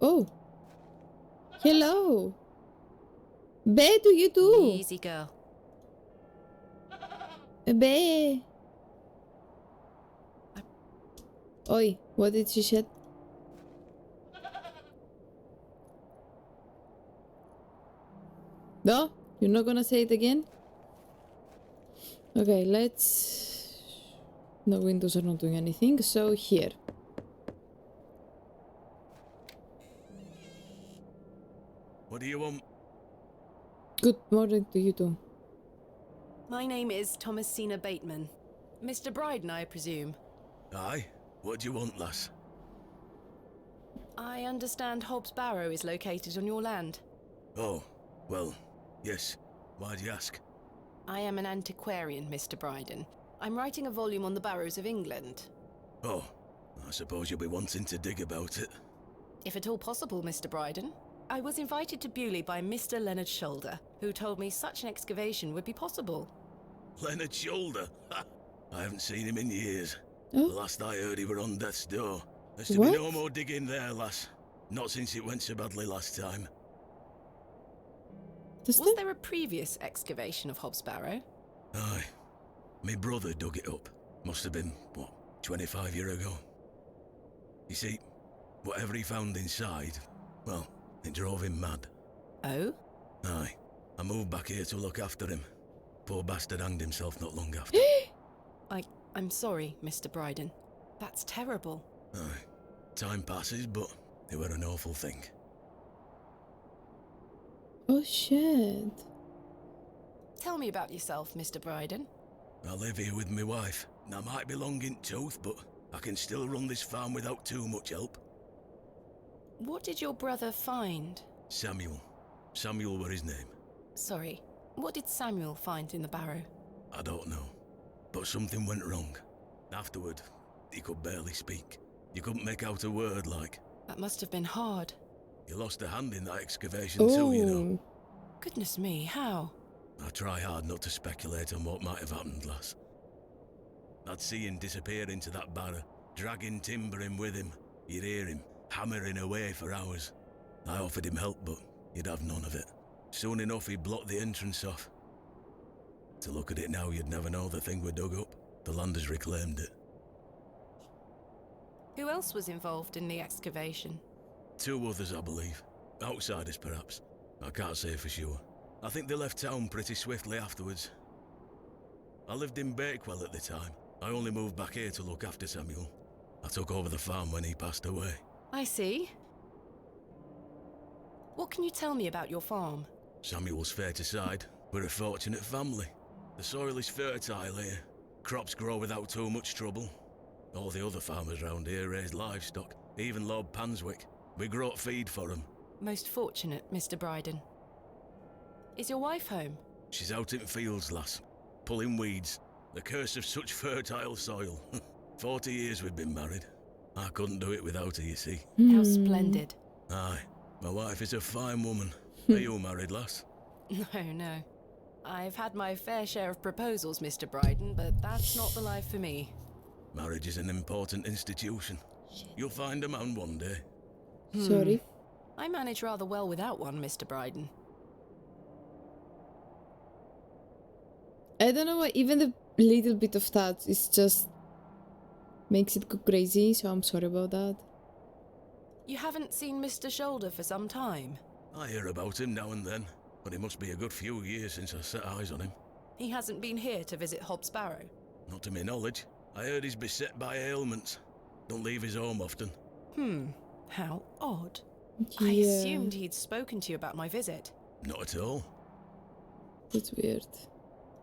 Oh. Hello. Be, do you do? Easy, girl. Be. Oi, what did she say? No? You're not gonna say it again? Okay, let's... The windows are not doing anything, so here. What do you want? Good morning to you too. My name is Thomasina Bateman. Mr. Bryden, I presume. Aye. What do you want, lass? I understand Hobbs Barrow is located on your land. Oh, well, yes. Why'd you ask? I am an antiquarian, Mr. Bryden. I'm writing a volume on the Barrows of England. Oh, I suppose you'll be wanting to dig about it. If at all possible, Mr. Bryden. I was invited to Bewley by Mr. Leonard Shoulder, who told me such an excavation would be possible. Leonard Shoulder? Ha! I haven't seen him in years. Oh. The last I heard he were on death's door. There's to What? be no more digging there, lass. Not since it went so badly last time. Does Was there a previous excavation of Hobbs Barrow? Aye. Me brother dug it up. Must have been, 25 years ago. You see, whatever he found inside, well, it drove him mad. Oh? Aye. I moved back here to look after him. Poor bastard hanged himself not long after. I'm sorry, Mr. Bryden. That's terrible. Aye. Time passes, but it were an awful thing. Oh shit. Tell me about yourself, Mr. Bryden. I live here with my wife. And I might be long in tooth, but I can still run this farm without too much help. What did your brother find? Samuel. Samuel were his name. Sorry, what did Samuel find in the barrow? I don't know. But something went wrong. Afterward, he could barely speak. You couldn't make out a word, like. That must have been hard. He lost a hand in that excavation too, you know. Goodness me, how? I try hard not to speculate on what might have happened, lass. I'd see him disappear into that barrow, dragging timber in with him. You'd hear him hammering away for hours. I offered him help, but he'd have none of it. Soon enough, he blocked the entrance off. To look at it now, you'd never know the thing we dug up. The landers reclaimed it. Who else was involved in the excavation? 2 others, I believe. Outsiders, perhaps. I can't say for sure. I think they left town pretty swiftly afterwards. I lived in Bakewell at the time. I only moved back here to look after Samuel. I took over the farm when he passed away. I see. What can you tell me about your farm? Samuel's fate aside, we're a fortunate family. The soil is fertile here. Crops grow without too much trouble. All the other farmers round here raise livestock, even Lord Panswick. We grow feed for them. Most fortunate, Mr. Bryden. Is your wife home? She's out in fields, lass, pulling weeds. The curse of such fertile soil. 40 years we've been married. I couldn't do it without her, you see. How splendid. Aye, my wife is a fine woman. Are you married, lass? No. I've had my fair share of proposals, Mr. Bryden, but that's not the life for me. Marriage is an important institution. You'll find a man one day. Sorry. I manage rather well without one, Mr. Bryden. I don't know why, even the little bit of that is just makes it go crazy, so I'm sorry about that. You haven't seen Mr. Shoulder for some time? I hear about him now and then, but it must be a good few years since I set eyes on him. He hasn't been here to visit Hob's Barrow? Not to my knowledge. I heard he's beset by ailments. Don't leave his home often. How odd. Yeah. I assumed he'd spoken to you about my visit. Not at all. That's weird.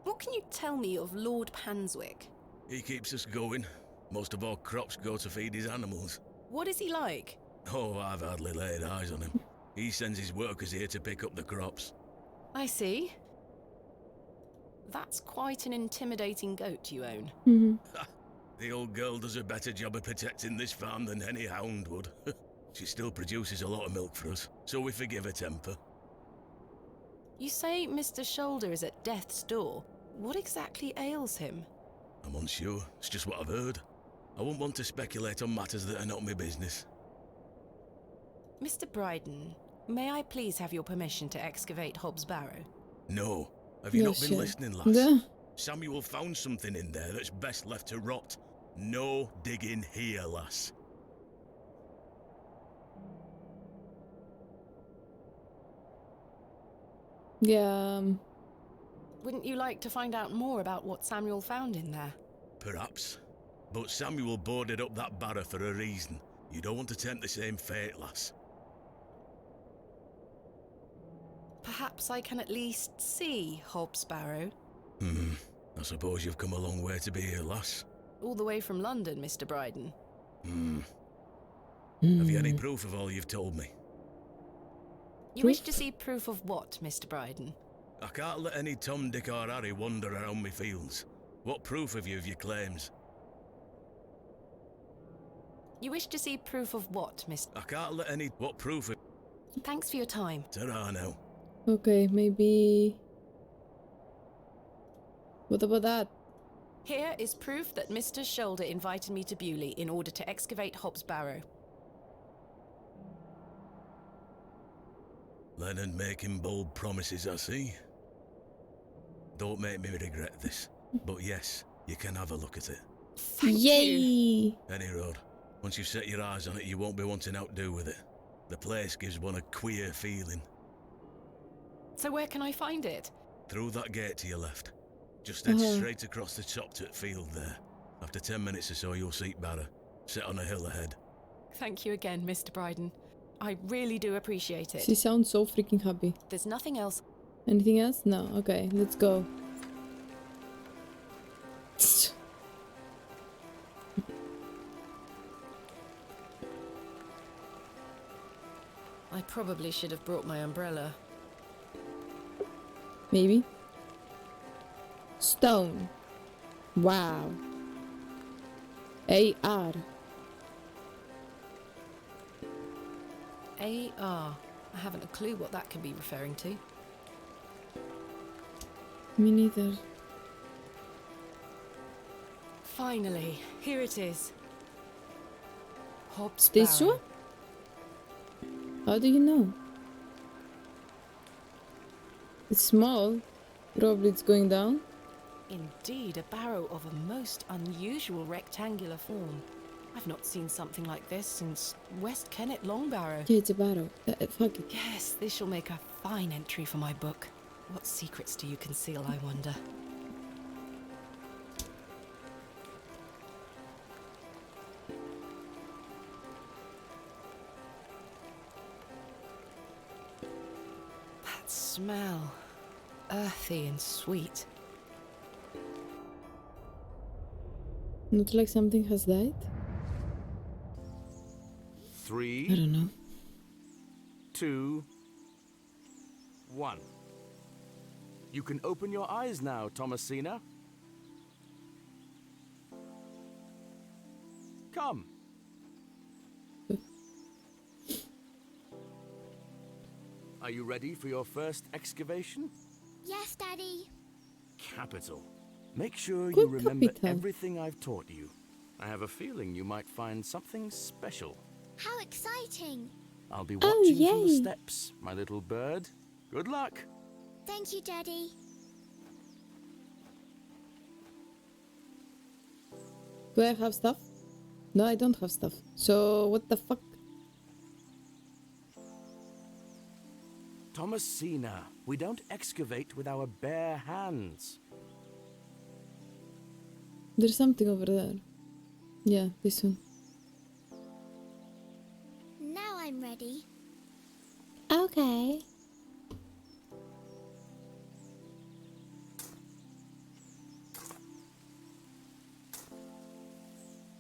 What can you tell me of Lord Panswick? He keeps us going. Most of our crops go to feed his animals. What is he like? Oh, I've hardly laid eyes on him. He sends his workers here to pick up the crops. I see. That's quite an intimidating goat you own. The old girl does a better job of protecting this farm than any hound would. She still produces a lot of milk for us, so we forgive her temper. You say Mr. Shoulder is at death's door. What exactly ails him? I'm unsure. It's just what I've heard. I wouldn't want to speculate on matters that are not my business. Mr. Bryden, may I please have your permission to excavate Hob's Barrow? No. Have you No not been shit. listening, lass? Yeah. Samuel found something in there that's best left to rot. No digging here, lass. Yeah. Wouldn't you like to find out more about what Samuel found in there? Perhaps. But Samuel boarded up that barrow for a reason. You don't want to tempt the same fate, lass. Perhaps I can at least see Hob's Barrow. I suppose you've come a long way to be here, lass. All the way from London, Mr. Bryden. Have you any proof of all you've told me? You wish to see proof of what, Mr. Bryden? I can't let any Tom, Dick or Harry wander around me fields. What proof have you of your claims? You wish to see proof of what, Mr. I can't let any... What proof of... Thanks for your time. Ta-ra now. Okay, maybe... What about that? Here is proof that Mr. Shoulder invited me to Bewley in order to excavate Hob's Barrow. Leonard making bold promises, I see. Don't make me regret this. But yes, you can have a look at it. Thank Yay! you. Any road. Once you've set your eyes on it, you won't be wanting outdo with it. The place gives one a queer feeling. So where can I find it? Through that gate to your left. Just head straight across the top to the field there. After 10 minutes or so, you'll see Barrow. Sit on a hill ahead. Thank you again, Mr. Bryden. I really do appreciate it. She sounds so freaking happy. There's nothing else. Anything else? No. Okay, let's go. I probably should have brought my umbrella. Maybe. Stone. Wow. AR. AR. I haven't a clue what that could be referring to. Me neither. Finally, here it is. Hob's This Barrow. one? How do you know? It's small. Probably it's going down. Indeed, a barrow of a most unusual rectangular form. I've not seen something like this since West Kennet Long Barrow. Yeah, it's a barrow. Fuck it. Yes, this shall make a fine entry for my book. What secrets do you conceal, I wonder? That smell. Earthy and sweet. Not like something has died? 3, I don't know. 2, 1. You can open your eyes now, Thomasina. Come. Are you ready for your first excavation? Yes, Daddy. Capital. Make sure you Good remember capital. everything I've taught you. I have a feeling you might find something special. How exciting. I'll be Oh, watching from the yay. steps, my little bird. Good luck. Thank you, Daddy. Do I have stuff? No, I don't have stuff. So, what the fuck? Thomasina, we don't excavate with our bare hands. There's something over there. Yeah, this one. Now I'm ready. Okay.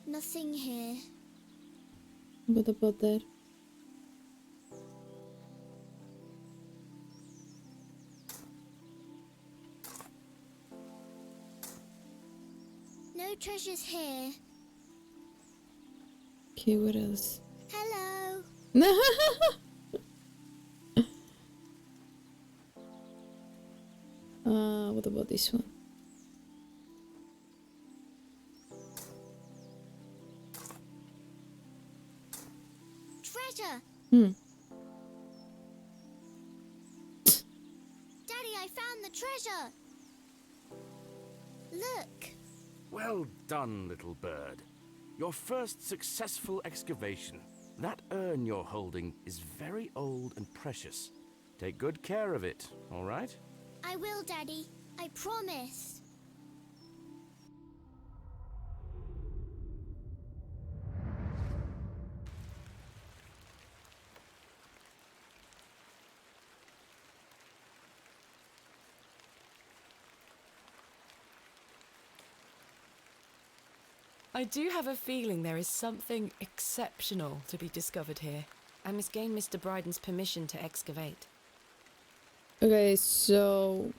Nothing here. What about there? No treasures here. Okay, what else? Hello. What about this one? Treasure. Daddy, I found the treasure. Look. Well done, little bird. Your first successful excavation. That urn you're holding is very old and precious. Take good care of it, all right? I will, Daddy. I promise. I do have a feeling there is something exceptional to be discovered here. I must gain Mr. Bryden's permission to excavate. Okay, so...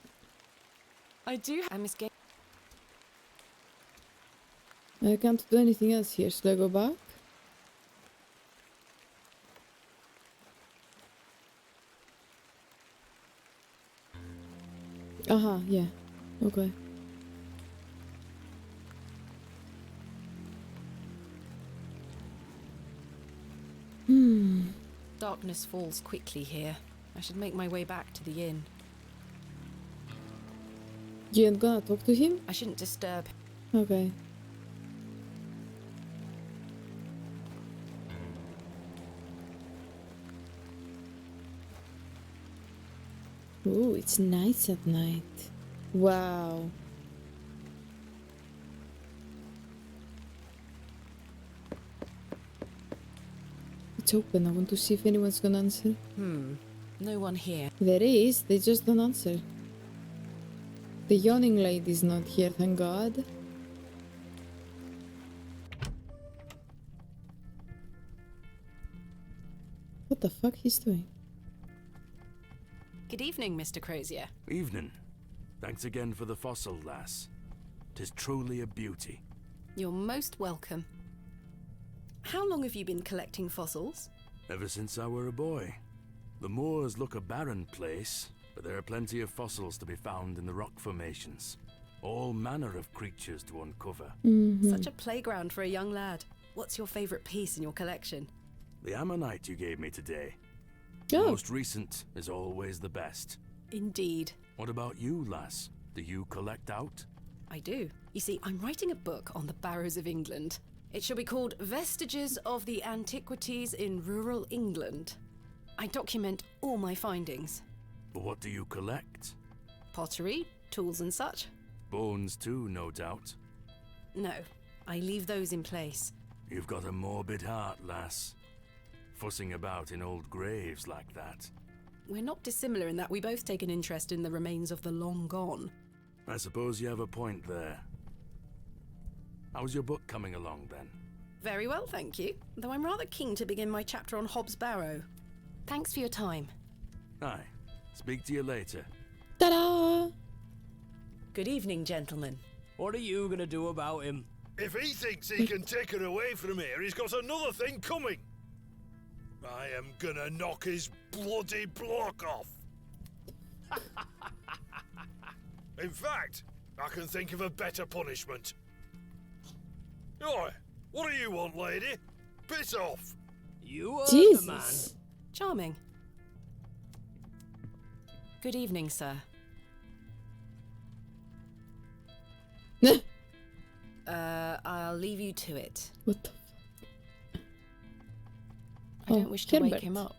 I must gain... I can't do anything else here. Should I go back? Aha, yeah. Okay. Darkness falls quickly here. I should make my way back to the inn. You ain't gonna talk to him? I shouldn't disturb him. Okay. Ooh, it's nice at night. Wow. It's open. I want to see if anyone's gonna answer. No one here. There is, they just don't answer. The yawning lady's not here, thank God. What the fuck he's doing? Good evening, Mr. Crozier. Evening. Thanks again for the fossil, lass. 'Tis truly a beauty. You're most welcome. How long have you been collecting fossils? Ever since I were a boy. The moors look a barren place, but there are plenty of fossils to be found in the rock formations. All manner of creatures to uncover. Such a playground for a young lad. What's your favourite piece in your collection? The ammonite you gave me today. Oh. The most recent is always the best. Indeed. What about you, lass? Do you collect out? I do. You see, I'm writing a book on the Barrows of England. It shall be called Vestiges of the Antiquities in Rural England. I document all my findings. But what do you collect? Pottery, tools and such. Bones too, no doubt. No, I leave those in place. You've got a morbid heart, lass. Fussing about in old graves like that. We're not dissimilar in that we both take an interest in the remains of the long gone. I suppose you have a point there. How's your book coming along, then? Very well, thank you. Though I'm rather keen to begin my chapter on Hobbs Barrow. Thanks for your time. Aye. Speak to you later. Ta-da! Good evening, gentlemen. What are you gonna do about him? If he thinks he can take her away from here, he's got another thing coming. I am gonna knock his bloody block off. In fact, I can think of a better punishment. Oi, what do you want, lady? Piss off. You are the man. Jesus. Charming. Good evening, sir. I'll leave you to it. What the I don't wish to wake Herbert. him up.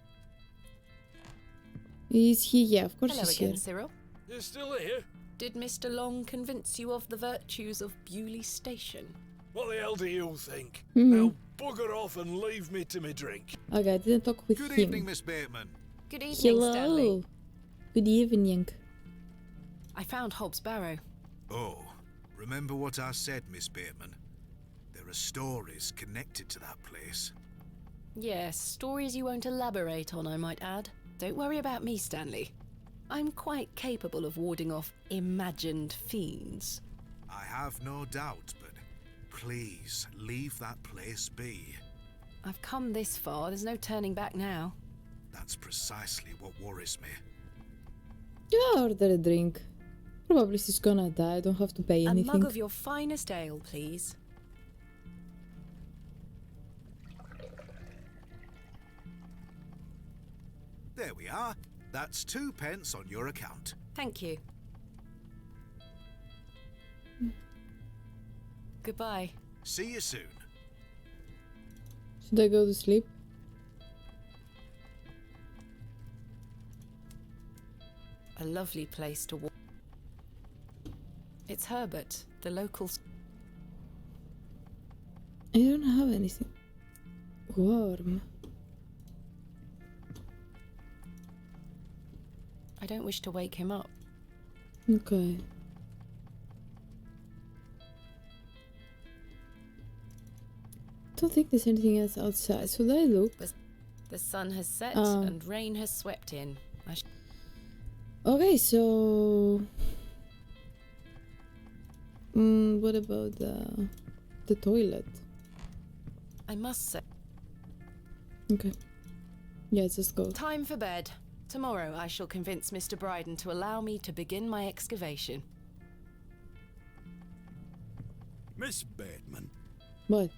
Is he? Yeah, of course Hello he's again, here. Cyril. You're still here? Did Mr. Long convince you of the virtues of Bewley Station? What the hell do you think? Mhm. Now bugger off and leave me to me drink. Okay, I didn't talk with Good him. evening, Miss Bateman. Good evening, Hello. Stanley. Good evening. I found Hobbs Barrow. Oh, remember what I said, Miss Bateman? There are stories connected to that place. Yes, stories you won't elaborate on, I might add. Don't worry about me, Stanley. I'm quite capable of warding off imagined fiends. I have no doubt, but please leave that place be. I've come this far, there's no turning back now. That's precisely what worries me. Yeah, order a drink. Probably she's gonna die. I don't have to pay A anything. mug of your finest ale, please. There we are. That's 2 pence on your account. Thank you. Goodbye. See you soon. Should I go to sleep? A lovely place to walk. It's Herbert, the local... I don't have anything. Warm. I don't wish to wake him up. Okay. Don't think there's anything else outside. Should I look? The sun has set Oh. and rain has swept in. Okay, so what about the toilet? I must say... Okay. Yeah, just go. Time for bed. Tomorrow I shall convince Mr. Bryden to allow me to begin my excavation. Miss Bateman, What?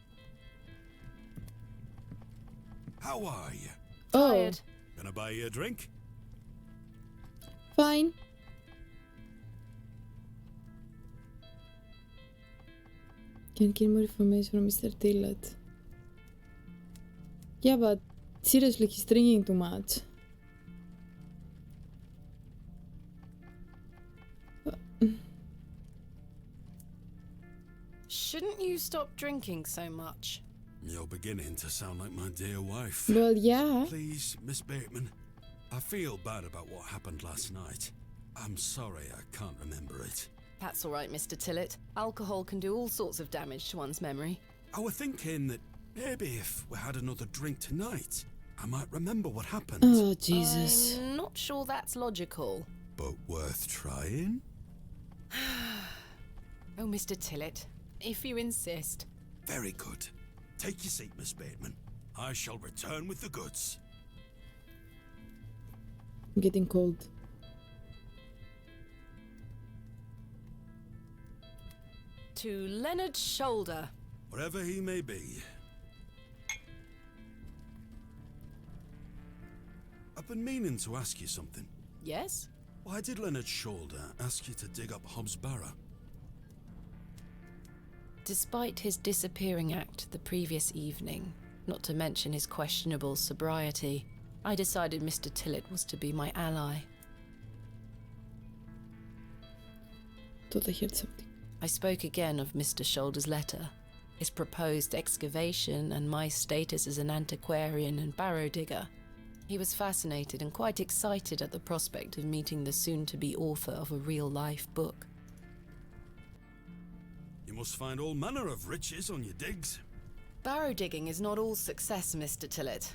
how are you? Tired. Gonna buy you a drink? Fine. Can get more information from Mr. Tillett. Yeah, but seriously, he's drinking too much. Shouldn't you stop drinking so much? You're beginning to sound like my dear wife. Well, yeah. Please, Miss Bateman, I feel bad about what happened last night. I'm sorry I can't remember it. That's all right, Mr. Tillett. Alcohol can do all sorts of damage to one's memory. I was thinking that maybe if we had another drink tonight, I might remember what happened. Oh, Jesus. I'm not sure that's logical. But worth trying? Oh, Mr. Tillett, if you insist. Very good. Take your seat, Miss Bateman. I shall return with the goods. I'm getting cold. To Leonard Shoulder. Wherever he may be. I've been meaning to ask you something. Yes? Why did Leonard Shoulder ask you to dig up Hobbs Barrow? Despite his disappearing act the previous evening, not to mention his questionable sobriety, I decided Mr. Tillett was to be my ally. Thought I heard something. I spoke again of Mr. Shoulder's letter, his proposed excavation, and my status as an antiquarian and barrow digger. He was fascinated and quite excited at the prospect of meeting the soon-to-be author of a real-life book. You must find all manner of riches on your digs. Barrow digging is not all success, Mr. Tillett.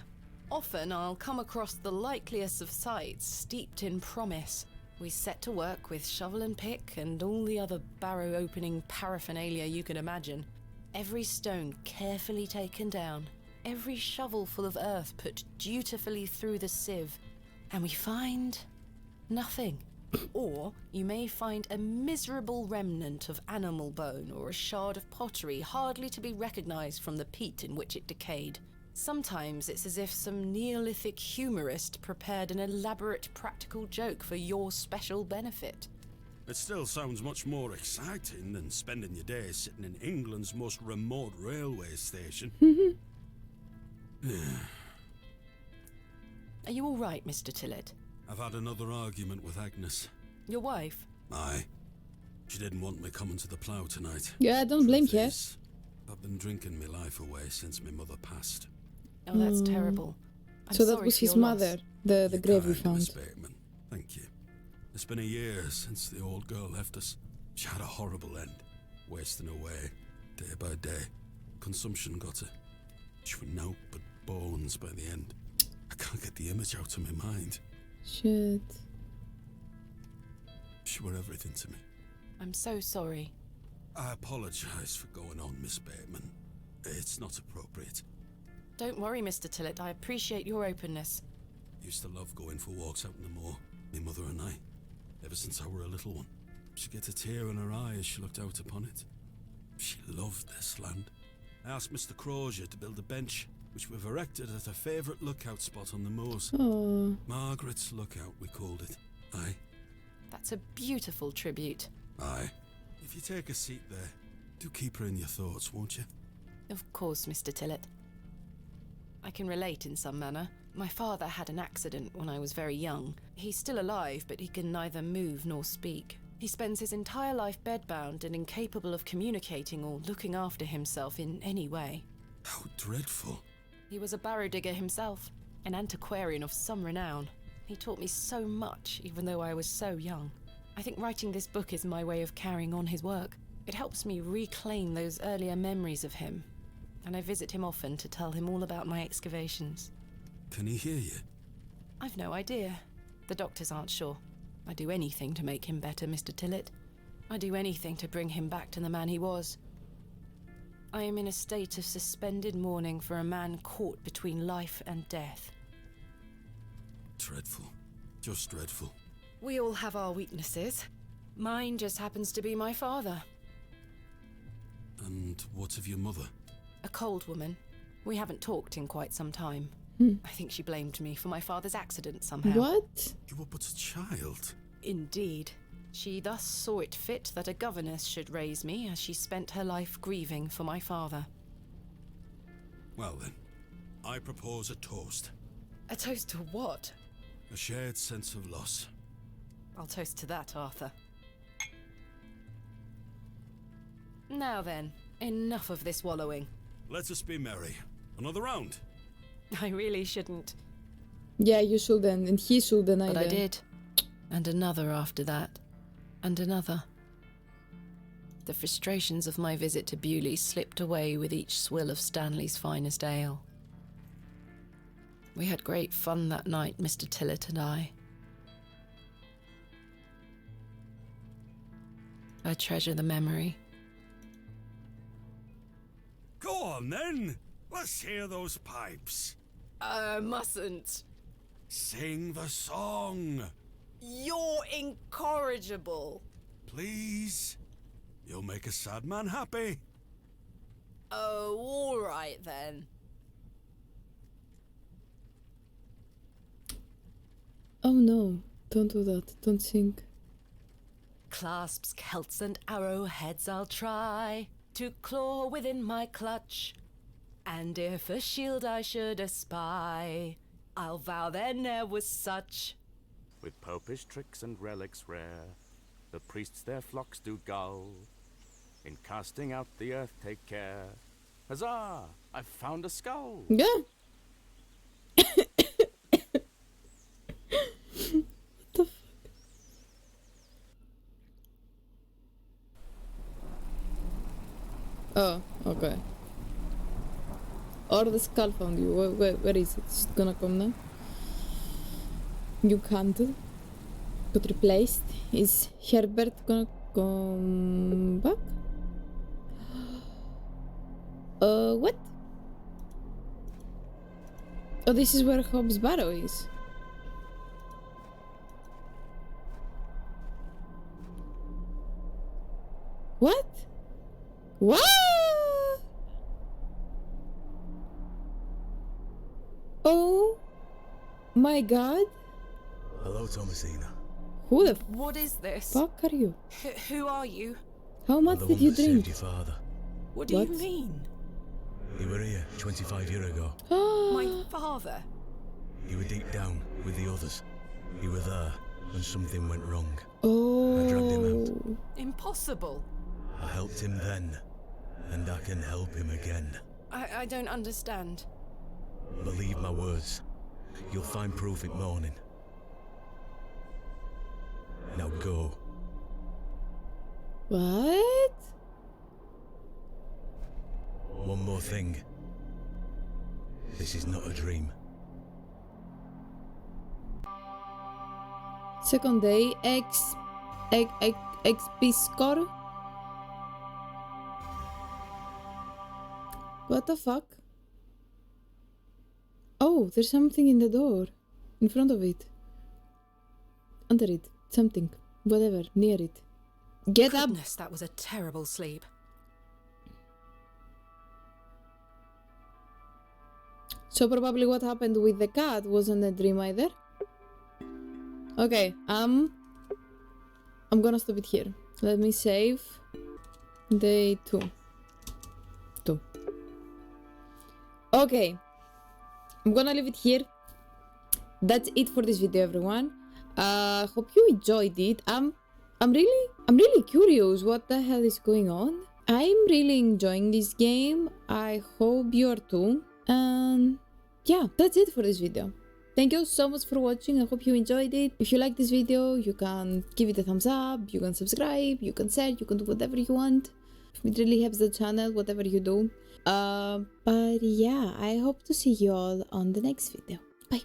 Often I'll come across the likeliest of sites steeped in promise. We set to work with shovel and pick and all the other barrow opening paraphernalia you can imagine. Every stone carefully taken down, every shovel full of earth put dutifully through the sieve, and we find nothing. Or you may find a miserable remnant of animal bone or a shard of pottery hardly to be recognized from the peat in which it decayed. Sometimes it's as if some Neolithic humorist prepared an elaborate practical joke for your special benefit. It still sounds much more exciting than spending your days sitting in England's most remote railway station. Are you all right, Mr. Tillett? I've had another argument with Agnes. Your wife? Aye. She didn't want me coming to the plough tonight. Yeah, don't blame Truth her. is, I've been drinking my life away since my mother passed. Oh, that's terrible. I'm So that sorry was for his your loss. mother, the You're grave we kind, Miss found. Bateman. Thank you. It's been a year since the old girl left us. She had a horrible end, wasting away, day by day. Consumption got her. She was naught but bones by the end. I can't get the image out of my mind. Shit. She were everything to me. I'm so sorry. I apologise for going on, Miss Bateman. It's not appropriate. Don't worry, Mr. Tillett. I appreciate your openness. Used to love going for walks out in the moor, my mother and I, ever since I were a little one. She'd get a tear in her eye as she looked out upon it. She loved this land. I asked Mr. Crozier to build a bench, which we've erected at her favourite lookout spot on the moors. Oh. Margaret's Lookout, we called it. Aye. That's a beautiful tribute. Aye. If you take a seat there, do keep her in your thoughts, won't you? Of course, Mr. Tillett. I can relate in some manner. My father had an accident when I was very young. He's still alive, but he can neither move nor speak. He spends his entire life bedbound and incapable of communicating or looking after himself in any way. How dreadful. He was a barrow digger himself, an antiquarian of some renown. He taught me so much, even though I was so young. I think writing this book is my way of carrying on his work. It helps me reclaim those earlier memories of him, and I visit him often to tell him all about my excavations. Can he hear you? I've no idea. The doctors aren't sure. I'd do anything to make him better, Mr. Tillett. I'd do anything to bring him back to the man he was. I am in a state of suspended mourning for a man caught between life and death. Dreadful. Just dreadful. We all have our weaknesses. Mine just happens to be my father. And what of your mother? A cold woman. We haven't talked in quite some time. I think she blamed me for my father's accident somehow. What? You were but a child. Indeed. She thus saw it fit that a governess should raise me as she spent her life grieving for my father. Well then, I propose a toast. A toast to what? A shared sense of loss. I'll toast to that, Arthur. Now then, enough of this wallowing. Let us be merry. Another round. I really shouldn't. Yeah, you shouldn't, and he shouldn't either. But I did. And another after that. And another. The frustrations of my visit to Bewley slipped away with each swill of Stanley's finest ale. We had great fun that night, Mr. Tillett and I. I treasure the memory. Go on then. Let's hear those pipes. Mustn't. Sing the song. You're incorrigible. Please. You'll make a sad man happy. Oh, all right then. Oh no, don't do that. Don't sing. Clasps, celts, and arrowheads I'll try to claw within my clutch. And if a shield I should espy, I'll vow there ne'er was such. With popish tricks and relics rare, the priests their flocks do gull. In casting out the earth take care. Huzzah! I've found a skull! Yeah. What the fuck? Oh, okay. Or the skull found you. Where is it? It's gonna come now. You can't. Got replaced. Is Herbert gonna come back? What? Oh, this is where Hobbs Barrow is. What? What? Oh my god. Hello, Thomasina. Who the What is this? fuck are you? Who are you? How much The did one you that saved drink? your father. What do What? you mean? He were here 25 years ago. My father? He were deep down with the others. He were there when something went wrong. Oh. I dragged him out. Impossible. I helped him then, and I can help him again. I don't understand. Believe my words. You'll find proof in morning. Now go. What? One more thing. This is not a dream. Second day, XP score. What the fuck? Oh, there's something in the door. In front of it. Under it. Something. Whatever. Near it. Get up! Goodness, that was a terrible sleep. So probably what happened with the cat wasn't a dream either. Okay, I'm gonna stop it here. Let me save. Day 2. Okay. I'm gonna leave it here. That's it for this video, everyone. Hope you enjoyed it. I'm really curious what the hell is going on. I'm really enjoying this game. I hope you are too. And yeah, that's it for this video. Thank you so much for watching. I hope you enjoyed it. If you like this video, you can give it a thumbs up, you can subscribe, you can share, you can do whatever you want. It really helps the channel, whatever you do. But yeah, I hope to see you all on the next video. Bye.